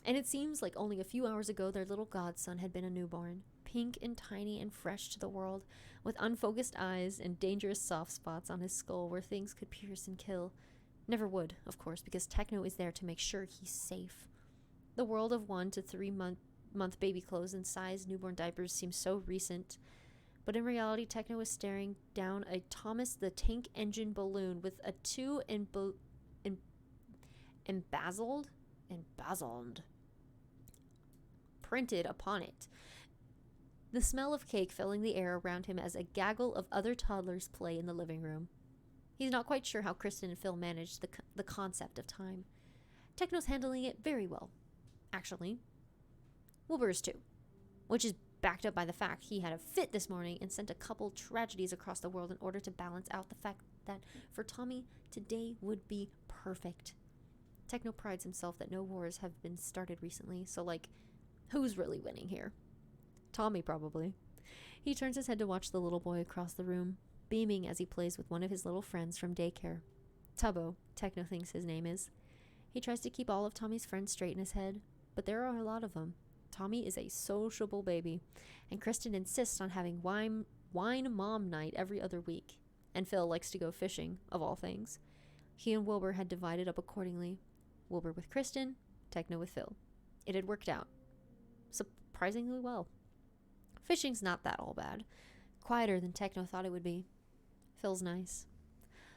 And it seems like only a few hours ago their little godson had been a newborn, pink and tiny and fresh to the world, with unfocused eyes and dangerous soft spots on his skull where things could pierce and kill. Never would, of course, because Techno is there to make sure he's safe. The world of 1 to 3 month baby clothes and size newborn diapers seems so recent, but in reality Techno is staring down a Thomas the Tank Engine balloon with a 2 embezzled printed upon it. The smell of cake filling the air around him as a gaggle of other toddlers play in the living room. He's not quite sure how Kristen and Phil managed the concept of time. Techno's handling it very well, actually. Wilbur is too, which is backed up by the fact he had a fit this morning and sent a couple tragedies across the world in order to balance out the fact that for Tommy, today would be perfect. Techno prides himself that no wars have been started recently, so who's really winning here? Tommy, probably. He turns his head to watch the little boy across the room. beaming as he plays with one of his little friends from daycare. Tubbo, Techno thinks his name is. He tries to keep all of Tommy's friends straight in his head, but there are a lot of them. Tommy is a sociable baby, and Kristen insists on having wine mom night every other week, and Phil likes to go fishing, of all things. He and Wilbur had divided up accordingly. Wilbur with Kristen, Techno with Phil. It had worked out surprisingly well. Fishing's not that all bad. Quieter than Techno thought it would be. Phil's nice.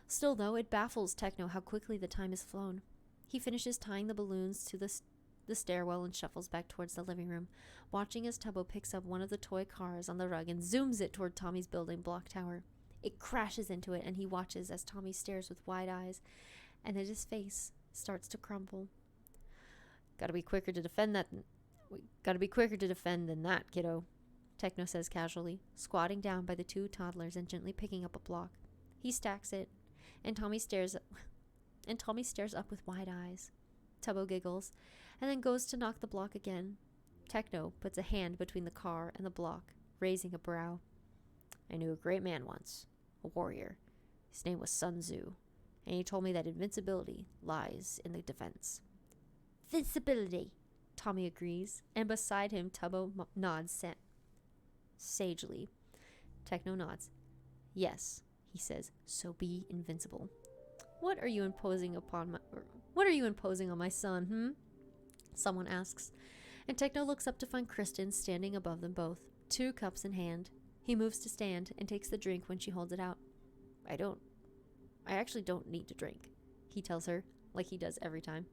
Still, though, it baffles Techno how quickly the time has flown. He finishes tying the balloons to the stairwell and shuffles back towards the living room, watching as Tubbo picks up one of the toy cars on the rug and zooms it toward Tommy's building block tower. It crashes into it, and he watches as Tommy stares with wide eyes, and then his face starts to crumble. Gotta be quicker to defend than that, kiddo, Techno says casually, squatting down by the two toddlers and gently picking up a block. He stacks it, and Tommy stares up with wide eyes. Tubbo giggles, and then goes to knock the block again. Techno puts a hand between the car and the block, raising a brow. I knew a great man once, a warrior. His name was Sun Tzu, and he told me that invincibility lies in the defense. Invincibility, Tommy agrees, and beside him Tubbo nods sagely. Techno nods. Yes, he says, so be invincible. What are you imposing on my son, Someone asks, and Techno looks up to find Kristen standing above them both, 2 cups in hand. He moves to stand and takes the drink when she holds it out. I actually don't need to drink, he tells her, like he does every time.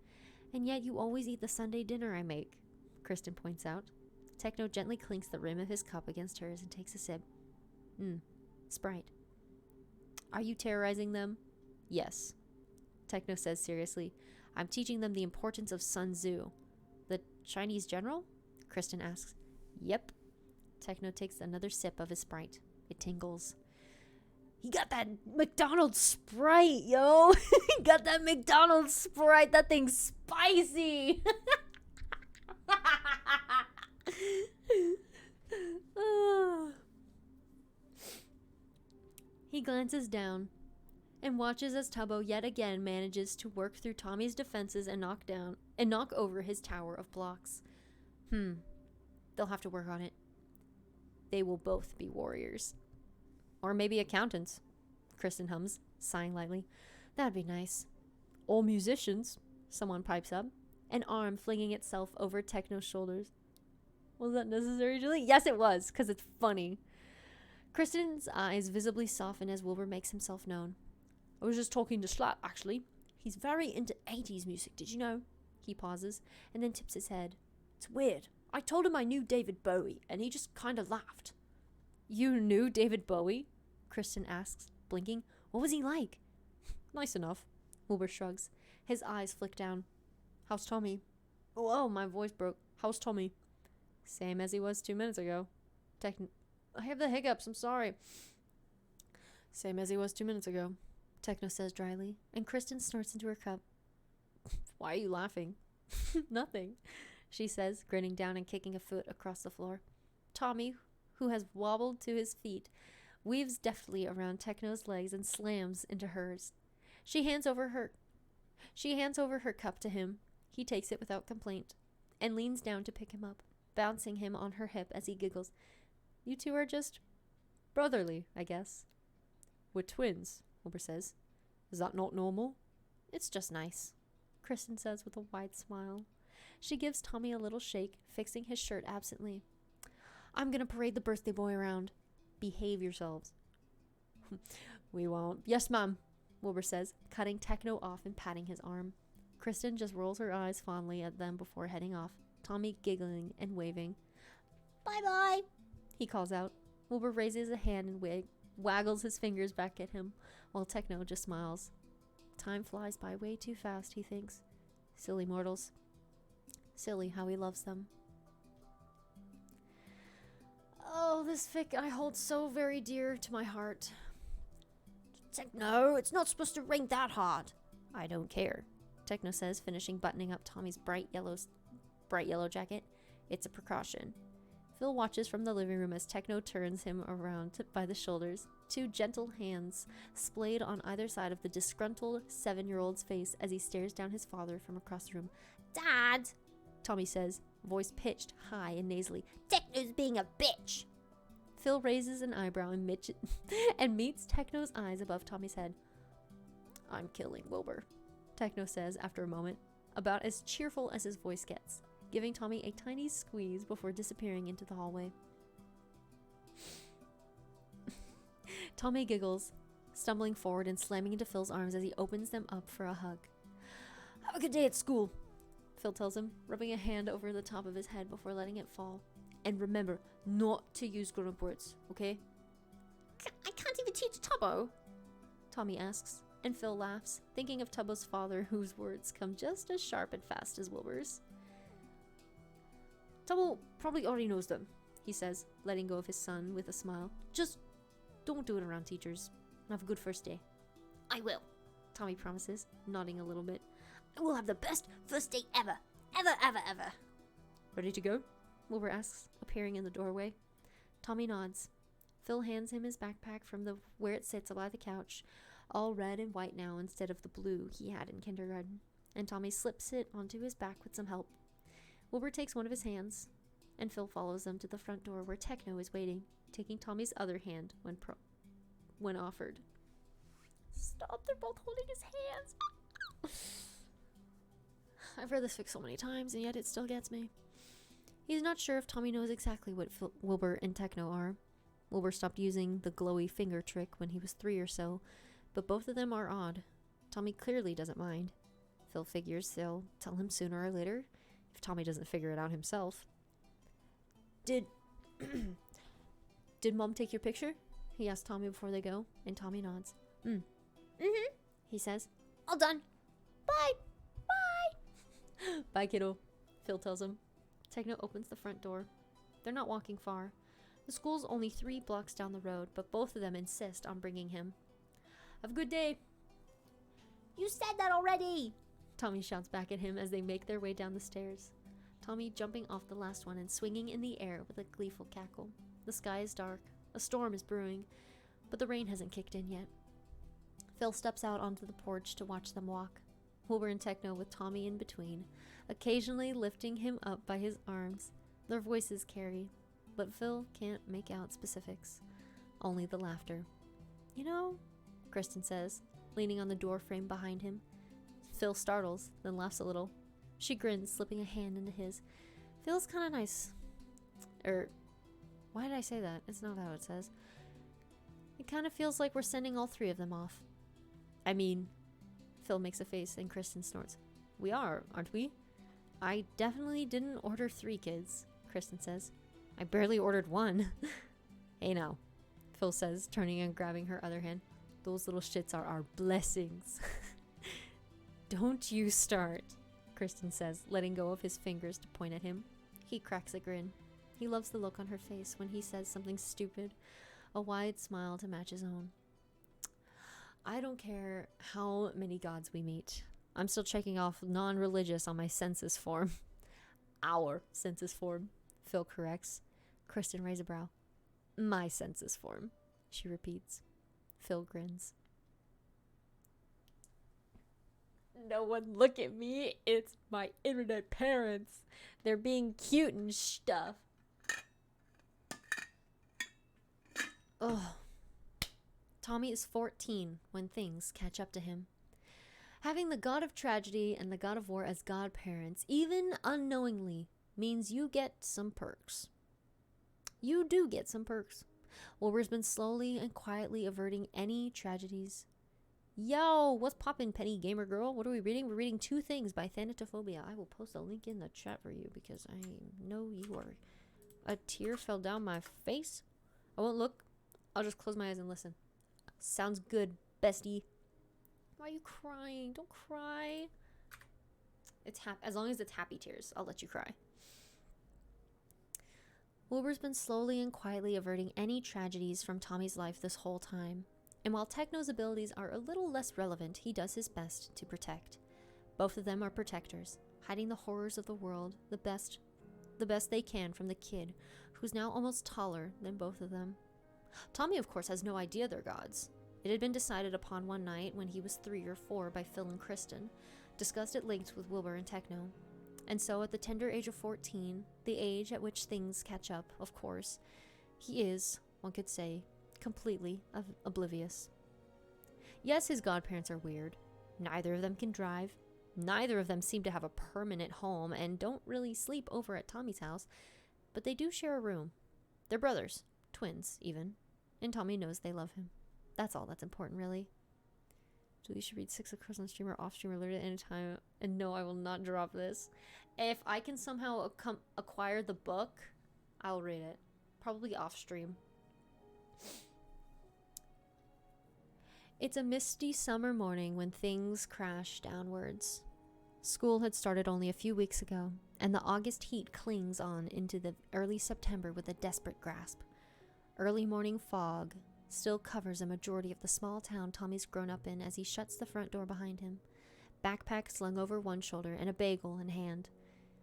And yet you always eat the Sunday dinner I make, Kristen points out. Techno gently clinks the rim of his cup against hers and takes a sip. Sprite. Are you terrorizing them? Yes, Techno says seriously. I'm teaching them the importance of Sun Tzu. The Chinese general? Kristen asks. Yep. Techno takes another sip of his Sprite. It tingles. He got that McDonald's Sprite, yo! He got that McDonald's Sprite. That thing's spicy! He glances down and watches as Tubbo yet again manages to work through Tommy's defenses and knock over his tower of blocks. They'll have to work on it. They will both be warriors. Or maybe accountants, Kristen hums, sighing lightly. That'd be nice. Or musicians, someone pipes up, an arm flinging itself over Techno's shoulders. Was that necessary, Julie? Yes, it was, because it's funny. Kristen's eyes visibly soften as Wilbur makes himself known. I was just talking to Slap, actually. He's very into 80s music, did you know? He pauses, and then tips his head. It's weird. I told him I knew David Bowie, and he just kind of laughed. You knew David Bowie? Kristen asks, blinking. What was he like? Nice enough, Wilbur shrugs. His eyes flick down. How's Tommy? Oh, my voice broke. How's Tommy? Same as he was 2 minutes ago. I have the hiccups, I'm sorry. Same as he was 2 minutes ago, Techno says dryly, and Kristen snorts into her cup. Why are you laughing? Nothing, she says, grinning down and kicking a foot across the floor. Tommy, who has wobbled to his feet, weaves deftly around Techno's legs and slams into hers. She hands over her cup to him. He takes it without complaint and leans down to pick him up, bouncing him on her hip as he giggles. You two are just brotherly, I guess. We're twins, Wilbur says. Is that not normal? It's just nice, Kristen says with a wide smile. She gives Tommy a little shake, fixing his shirt absently. I'm gonna parade the birthday boy around. Behave yourselves. We won't. Yes, ma'am, Wilbur says, cutting Techno off and patting his arm. Kristen just rolls her eyes fondly at them before heading off, Tommy giggling and waving. Bye-bye, he calls out. Wilbur raises a hand and waggles his fingers back at him, while Techno just smiles. Time flies by way too fast, he thinks. Silly mortals. Silly how he loves them. Oh, this fic I hold so very dear to my heart. Techno, it's not supposed to rain that hard. I don't care, Techno says, finishing buttoning up Tommy's bright yellow jacket. It's a precaution. Phil watches from the living room as Techno turns him around by the shoulders. 2 gentle hands splayed on either side of the disgruntled 7-year-old's face as he stares down his father from across the room. "Dad," Tommy says, voice pitched high and nasally. "Techno's being a bitch." Phil raises an eyebrow and, and meets Techno's eyes above Tommy's head. "I'm killing Wilbur," Techno says after a moment, about as cheerful as his voice gets, giving Tommy a tiny squeeze before disappearing into the hallway. Tommy giggles, stumbling forward and slamming into Phil's arms as he opens them up for a hug. "Have a good day at school," Phil tells him, rubbing a hand over the top of his head before letting it fall. "And remember not to use grown-up words, okay?" "I can't even teach Tubbo," Tommy asks, and Phil laughs, thinking of Tubbo's father, whose words come just as sharp and fast as Wilbur's. "Tubbo probably already knows them," he says, letting go of his son with a smile. "Just don't do it around teachers. Have a good first day." "I will," Tommy promises, nodding a little bit. "I will have the best first day ever. Ever, ever, ever." "Ready to go?" Wilbur asks, appearing in the doorway. Tommy nods. Phil hands him his backpack from where it sits by the couch, all red and white now instead of the blue he had in kindergarten, and Tommy slips it onto his back with some help. Wilbur takes one of his hands, and Phil follows them to the front door where Techno is waiting, taking Tommy's other hand when offered. Stop, they're both holding his hands. I've read this fic so many times, and yet it still gets me. He's not sure if Tommy knows exactly what Wilbur and Techno are. Wilbur stopped using the glowy finger trick when he was 3 or so, but both of them are odd. Tommy clearly doesn't mind. Phil figures they'll tell him sooner or later, if Tommy doesn't figure it out himself. Did Mom take your picture?" he asks Tommy before they go, and Tommy nods. He says. "All done. Bye. Bye." "Bye, kiddo," Phil tells him. Techno opens the front door. They're not walking far. The school's only 3 blocks down the road, but both of them insist on bringing him. "Have a good day." "You said that already," Tommy shouts back at him as they make their way down the stairs. Tommy jumping off the last one and swinging in the air with a gleeful cackle. The sky is dark. A storm is brewing, but the rain hasn't kicked in yet. Phil steps out onto the porch to watch them walk. Wilbur and Techno with Tommy in between, occasionally lifting him up by his arms. Their voices carry, but Phil can't make out specifics. Only the laughter. "You know," Kristen says, leaning on the door frame behind him. Phil startles, then laughs a little. She grins, slipping a hand into his. "Feels kind of nice." Why did I say that? It's not how it says. "It kind of feels like we're sending all 3 of them off." "I mean," Phil makes a face and Kristen snorts. "We are, aren't we?" "I definitely didn't order 3 kids," Kristen says. "I barely ordered 1. "Hey now," Phil says, turning and grabbing her other hand. "Those little shits are our blessings." "Don't you start," Kristen says, letting go of his fingers to point at him. He cracks a grin. He loves the look on her face when he says something stupid, a wide smile to match his own. "I don't care how many gods we meet. I'm still checking off non-religious on my census form." "Our census form," Phil corrects. Kristen raises a brow. "My census form," she repeats. Phil grins. "No one look at me. It's my internet parents. They're being cute and stuff." Oh. Tommy is 14 when things catch up to him. Having the god of tragedy and the god of war as godparents, even unknowingly, means you get some perks. You do get some perks. Wilbur's been slowly and quietly averting any tragedies. Yo, what's poppin', Penny Gamer Girl? What are we reading? We're reading 2 Things by Thanotaphobia. I will post a link in the chat for you because I know you are. A tear fell down my face. I won't look. I'll just close my eyes and listen. Sounds good, bestie. Why are you crying? Don't cry. It's as long as it's happy tears, I'll let you cry. Wilbur's been slowly and quietly averting any tragedies from Tommy's life this whole time. And while Techno's abilities are a little less relevant, he does his best to protect. Both of them are protectors, hiding the horrors of the world the best they can from the kid, who's now almost taller than both of them. Tommy, of course, has no idea they're gods. It had been decided upon one night when he was 3 or 4 by Phil and Kristen, discussed at length with Wilbur and Techno. And so at the tender age of 14, the age at which things catch up, of course, he is, one could say, completely oblivious. Yes, his godparents are weird. Neither of them can drive. Neither of them seem to have a permanent home and don't really sleep over at Tommy's house, but they do share a room. They're brothers, twins even, and Tommy knows they love him. That's all that's important, really. Julie should read 6 across on stream or off stream or learn it anytime. And no, I will not drop this. If I can somehow acquire the book, I'll read it. Probably off stream. It's a misty summer morning when things crash downwards. School had started only a few weeks ago, and the August heat clings on into the early September with a desperate grasp. Early morning fog still covers a majority of the small town Tommy's grown up in as he shuts the front door behind him, backpack slung over one shoulder and a bagel in hand.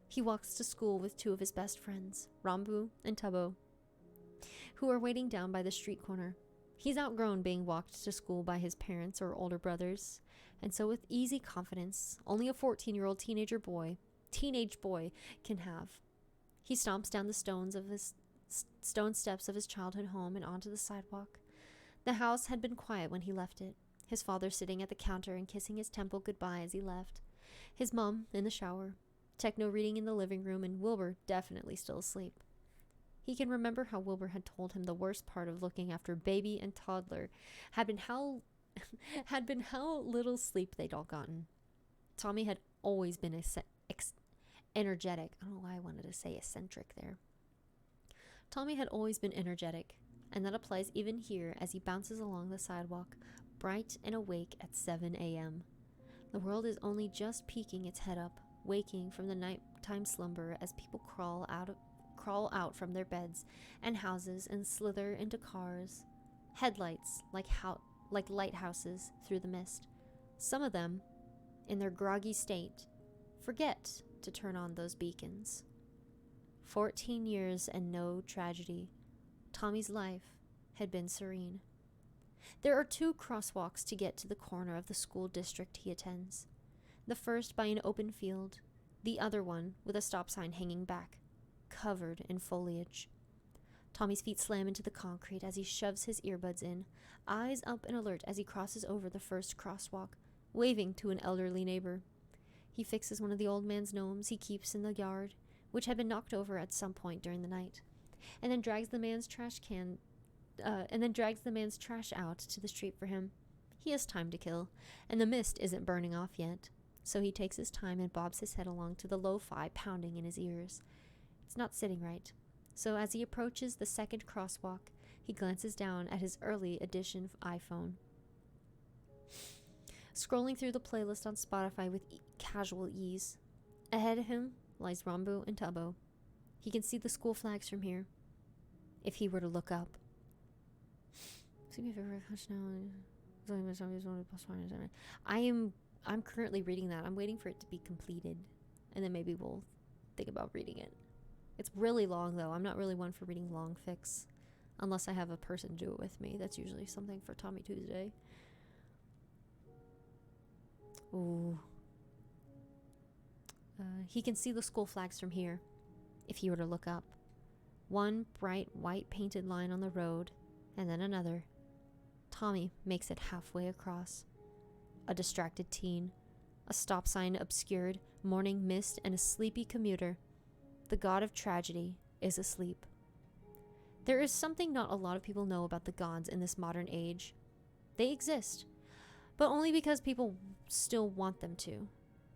He walks to school with 2 of his best friends, Rambu and Tubbo, who are waiting down by the street corner. He's outgrown being walked to school by his parents or older brothers, and so with easy confidence, only a 14-year-old teenage boy can have. He stomps down the stone steps of his childhood home and onto the sidewalk. The house had been quiet when he left it, his father sitting at the counter and kissing his temple goodbye as he left, his mom in the shower, Techno reading in the living room, and Wilbur definitely still asleep. He can remember how Wilbur had told him the worst part of looking after baby and toddler had been how little sleep they'd all gotten. Tommy had always been energetic. I don't know why I wanted to say eccentric there. Tommy had always been energetic, and that applies even here as he bounces along the sidewalk, bright and awake at 7 a.m. The world is only just peeking its head up, waking from the nighttime slumber as people crawl out from their beds and houses and slither into cars, headlights like lighthouses through the mist. Some of them, in their groggy state, forget to turn on those beacons. 14 years and no tragedy. Tommy's life had been serene. There are 2 crosswalks to get to the corner of the school district he attends. The first by an open field, the other one with a stop sign hanging back, covered in foliage. Tommy's feet slam into the concrete as he shoves his earbuds in, eyes up and alert as he crosses over the first crosswalk, waving to an elderly neighbor. He fixes one of the old man's gnomes he keeps in the yard, which had been knocked over at some point during the night, and then drags the man's trash out to the street for him. He has time to kill, and the mist isn't burning off yet, so he takes his time and bobs his head along to the lo-fi pounding in his ears. It's not sitting right, so as he approaches the second crosswalk, he glances down at his early edition iPhone. Scrolling through the playlist on Spotify with casual ease. Ahead of him lies Rambu and Tubbo. He can see the school flags from here, if he were to look up. I'm currently reading that. I'm waiting for it to be completed, and then maybe we'll think about reading it. It's really long, though. I'm not really one for reading long fics, unless I have a person do it with me. That's usually something for Tommy Tuesday. Ooh. He can see the school flags from here, if he were to look up. One bright white painted line on the road, and then another. Tommy makes it halfway across. A distracted teen, a stop sign obscured, morning mist, and a sleepy commuter. The god of tragedy is asleep. There is something not a lot of people know about the gods in this modern age. They exist, but only because people still want them to.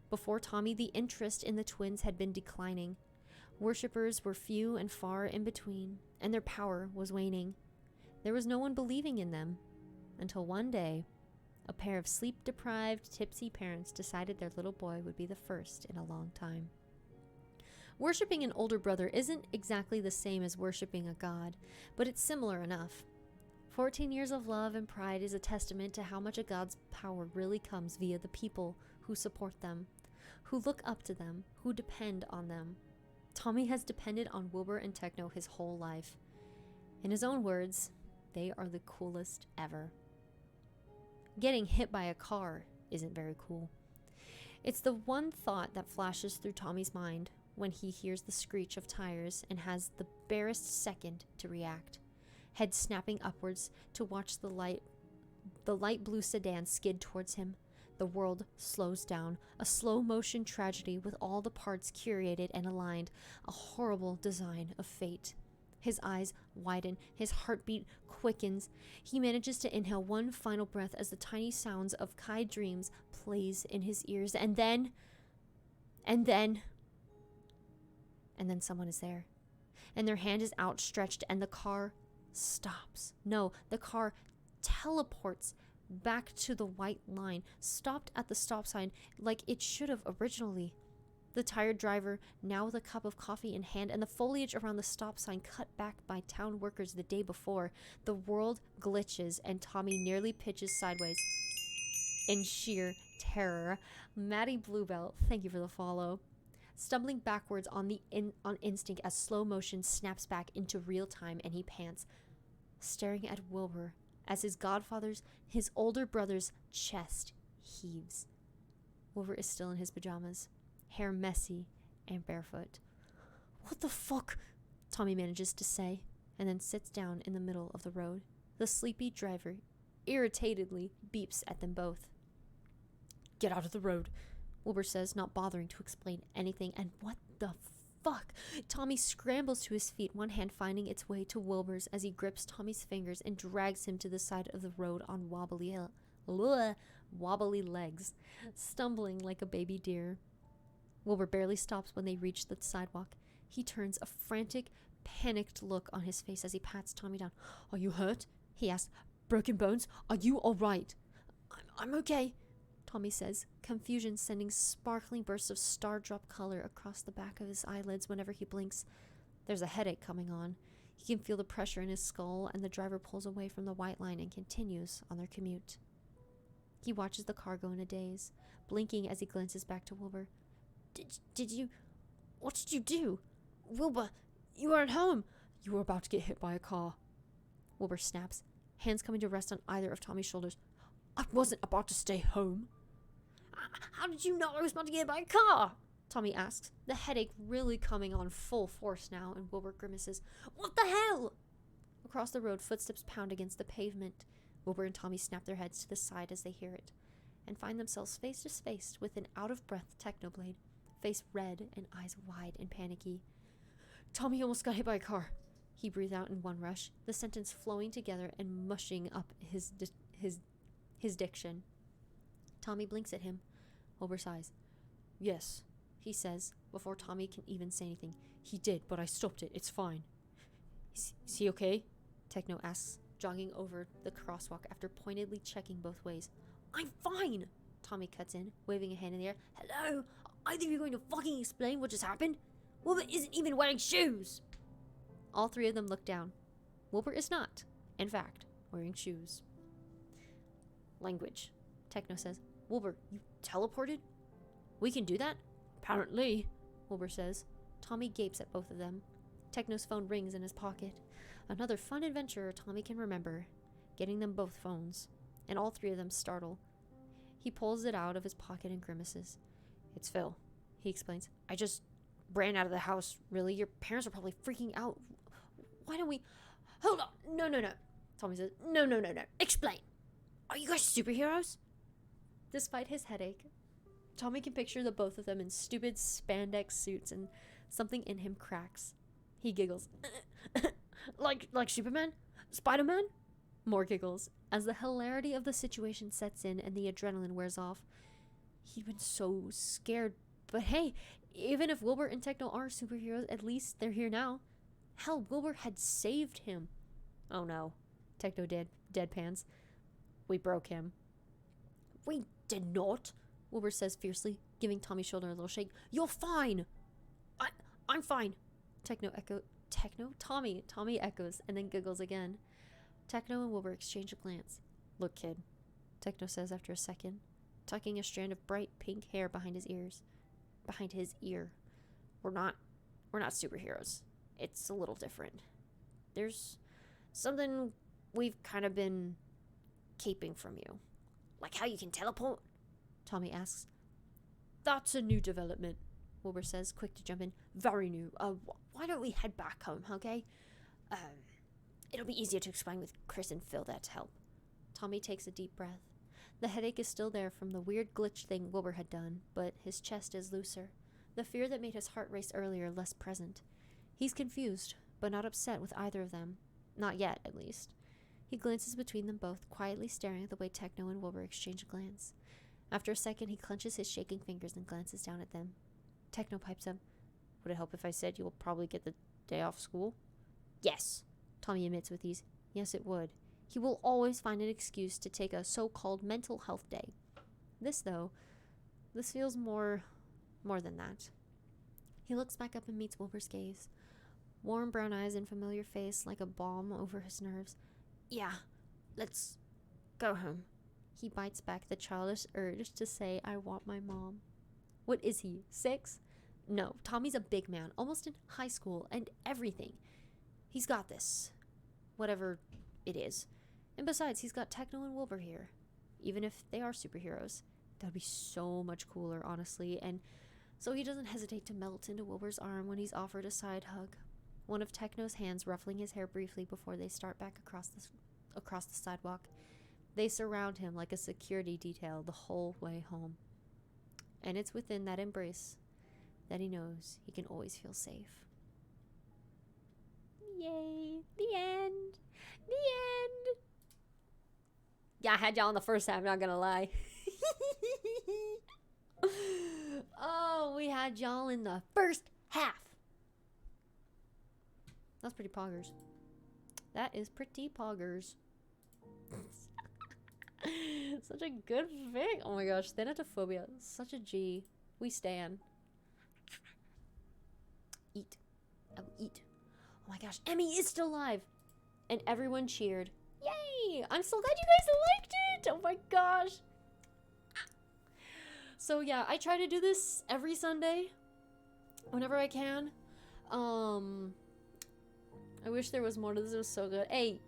Before Tommy, the interest in the twins had been declining. Worshippers were few and far in between, and their power was waning. There was no one believing in them, until one day, a pair of sleep-deprived, tipsy parents decided their little boy would be the first in a long time. Worshipping an older brother isn't exactly the same as worshipping a god, but it's similar enough. 14 years of love and pride is a testament to how much a god's power really comes via the people who support them, who look up to them, who depend on them. Tommy has depended on Wilbur and Techno his whole life. In his own words, They are the coolest ever. Getting hit by a car isn't very cool. It's the one thought that flashes through Tommy's mind when he hears the screech of tires and has the barest second to react. Head snapping upwards to watch the light blue sedan skid towards him. The world slows down, a slow motion tragedy with all the parts curated and aligned, a horrible design of fate. His eyes widen, his heartbeat quickens. He manages to inhale one final breath as the tiny sounds of Kai Dreams plays in his ears, and then someone is there. And their hand is outstretched and the car stops. No, the car teleports back to the white line, stopped at the stop sign like it should have originally. The tired driver, now with a cup of coffee in hand, and the foliage around the stop sign cut back by town workers the day before. The world glitches and Tommy nearly pitches sideways in sheer terror. Maddie Bluebell, thank you for the follow. Stumbling backwards on instinct as slow motion snaps back into real time, and he pants, staring at Wilbur as his older brother's chest heaves. Wilbur is still in his pajamas, hair messy and barefoot. "What the fuck?" Tommy manages to say, and then sits down in the middle of the road. The sleepy driver irritatedly beeps at them both. "Get out of the road," Wilbur says, not bothering to explain anything. And what the fuck? Tommy scrambles to his feet, one hand finding its way to Wilbur's as he grips Tommy's fingers and drags him to the side of the road on wobbly legs, stumbling like a baby deer. Wilbur barely stops when they reach the sidewalk. He turns, a frantic, panicked look on his face as he pats Tommy down. "Are you hurt?" he asks. "Broken bones? Are you all right?" I'm okay," Tommy says, confusion sending sparkling bursts of star-drop color across the back of his eyelids whenever he blinks. There's a headache coming on. He can feel the pressure in his skull, and the driver pulls away from the white line and continues on their commute. He watches the car go in a daze, blinking as he glances back to Wilbur. What did you do? Wilbur, you weren't home. You were about to get hit by a car." Wilbur snaps, hands coming to rest on either of Tommy's shoulders. "I wasn't about to stay home." "How did you know I was about to get hit by a car?" Tommy asks, the headache really coming on full force now, and Wilbur grimaces. "What the hell?" Across the road, footsteps pound against the pavement. Wilbur and Tommy snap their heads to the side as they hear it, and find themselves face to face with an out-of-breath Technoblade, face red and eyes wide and panicky. "Tommy almost got hit by a car," he breathed out in one rush, the sentence flowing together and mushing up his diction. Tommy blinks at him. Wilbur sighs. "Yes," he says, before Tommy can even say anything. "He did, but I stopped it. It's fine." Is he okay?" Techno asks, jogging over the crosswalk after pointedly checking both ways. "I'm fine," Tommy cuts in, waving a hand in the air. "Hello? Either of you going to fucking explain what just happened? Wilbur isn't even wearing shoes." All three of them look down. Wilbur is not, in fact, wearing shoes. "Language," Techno says. "Wilbur, you teleported?" "We can do that?" "Apparently," Wilbur says. Tommy gapes at both of them. Techno's phone rings in his pocket. Another fun adventure Tommy can remember, getting them both phones, and all three of them startle. He pulls it out of his pocket and grimaces. "It's Phil," he explains. "I just ran out of the house, really. Your parents are probably freaking out. Why don't we..." "Hold on. No. Tommy says, No. Explain. Are you guys superheroes?" Despite his headache, Tommy can picture the both of them in stupid spandex suits, and something in him cracks. He giggles. Like Superman? Spider-Man? More giggles, as the hilarity of the situation sets in and the adrenaline wears off. He'd been so scared, but hey, even if Wilbur and Techno are superheroes, at least they're here now. Hell, Wilbur had saved him. "Oh no," Techno deadpans. "We broke him." "We did not," Wilbur says fiercely, giving Tommy's shoulder a little shake. "You're fine." I'm fine," Tommy echoes and then giggles again. Techno and Wilbur exchange a glance. "Look, kid," Techno says after a second, tucking a strand of bright pink hair behind his ear. We're not superheroes. It's a little different. There's something we've kind of been keeping from you. Like how you can teleport? Tommy asks. That's a new development, Wilbur says, quick to jump in. Very new. Why don't we head back home, okay? It'll be easier to explain with Chris and Phil there to help. Tommy takes a deep breath. The headache is still there from the weird glitch thing Wilbur had done, but his chest is looser. The fear that made his heart race earlier less present. He's confused, but not upset with either of them. Not yet, at least. He glances between them both, quietly staring at the way Techno and Wilbur exchange a glance. After a second, he clenches his shaking fingers and glances down at them. Techno pipes up. Would it help if I said you will probably get the day off school? Yes, Tommy admits with ease. Yes, it would. He will always find an excuse to take a so-called mental health day. This feels more than that. He looks back up and meets Wilbur's gaze. Warm brown eyes and familiar face like a balm over his nerves. Yeah, let's go home. He bites back the childish urge to say, I want my mom. What is he, 6? No, Tommy's a big man, almost in high school and everything. He's got this. Whatever it is. And besides, he's got Techno and Wilbur here. Even if they are superheroes. That'd be so much cooler, honestly. And so he doesn't hesitate to melt into Wilbur's arm when he's offered a side hug. One of Techno's hands ruffling his hair briefly before they start back across the sidewalk. They surround him like a security detail the whole way home. And it's within that embrace that he knows he can always feel safe. Yay! The end! The end! Yeah, I had y'all in the first half, not gonna lie. Oh, we had y'all in the first half. That's pretty poggers. That is pretty poggers. Such a good thing. Oh my gosh, thanotaphobia. Such a G. We stan. Eat. I will eat. Oh my gosh, Emmy is still alive. And everyone cheered. Yay! I'm so glad you guys liked it. Oh my gosh. So yeah, I try to do this every Sunday whenever I can. I wish there was more to this. It was so good. Hey,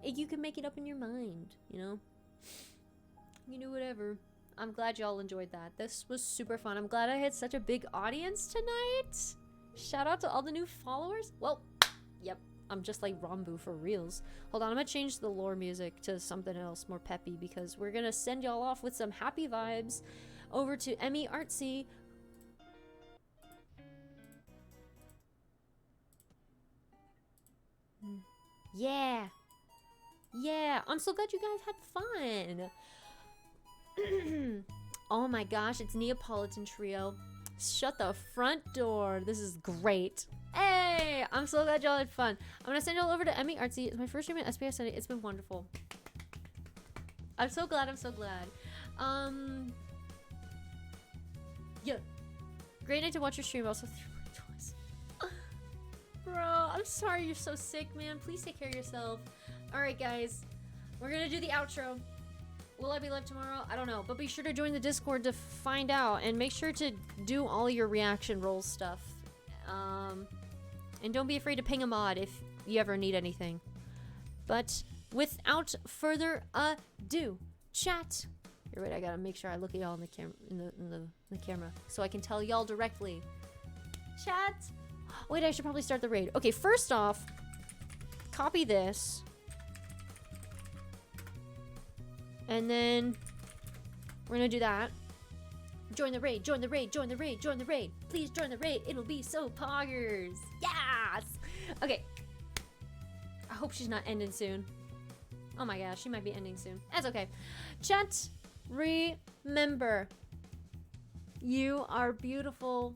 you can make it up in your mind, you know? You do whatever. I'm glad y'all enjoyed that. This was super fun. I'm glad I had such a big audience tonight. Shout out to all the new followers. Well, yep. I'm just like Rambu for reals. Hold on, I'm gonna change the lore music to something else more peppy because we're gonna send y'all off with some happy vibes over to Emmy Artsy. Yeah. Yeah, I'm so glad you guys had fun. Oh my gosh, it's Neapolitan Trio. Shut the front door. This is great. Hey, I'm so glad y'all had fun. I'm gonna send y'all over to Emmy Artsy. It's my first stream at SBI Sunday. It's been wonderful. I'm so glad. I'm so glad. Yeah. Great night to watch your stream. Also, twice. Bro, I'm sorry you're so sick, man. Please take care of yourself. All right, guys. We're gonna do the outro. Will I be live tomorrow? I don't know. But be sure to join the Discord to find out. And make sure to do all your reaction roll stuff. And don't be afraid to ping a mod if you ever need anything. But without further ado, chat. Here, wait, I gotta make sure I look at y'all in the camera so I can tell y'all directly. Chat. Wait, I should probably start the raid. Okay, first off, copy this. And then we're gonna do that. Join the raid, join the raid, join the raid, join the raid. Please join the raid. It'll be so poggers. Yes! Okay. I hope she's not ending soon. Oh my gosh, she might be ending soon. That's okay. Chat, remember. You are beautiful.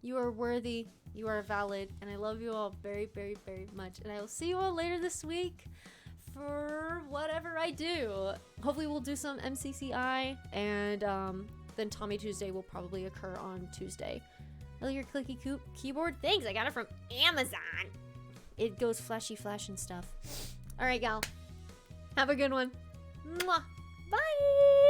You are worthy. You are valid. And I love you all very, very, very much. And I will see you all later this week for whatever I do. Hopefully we'll do some MCCI. And then Tommy Tuesday will probably occur on Tuesday. Oh, your clicky keyboard? Thanks, I got it from Amazon. It goes flashy flash and stuff. All right, gal. Have a good one. Mwah. Bye.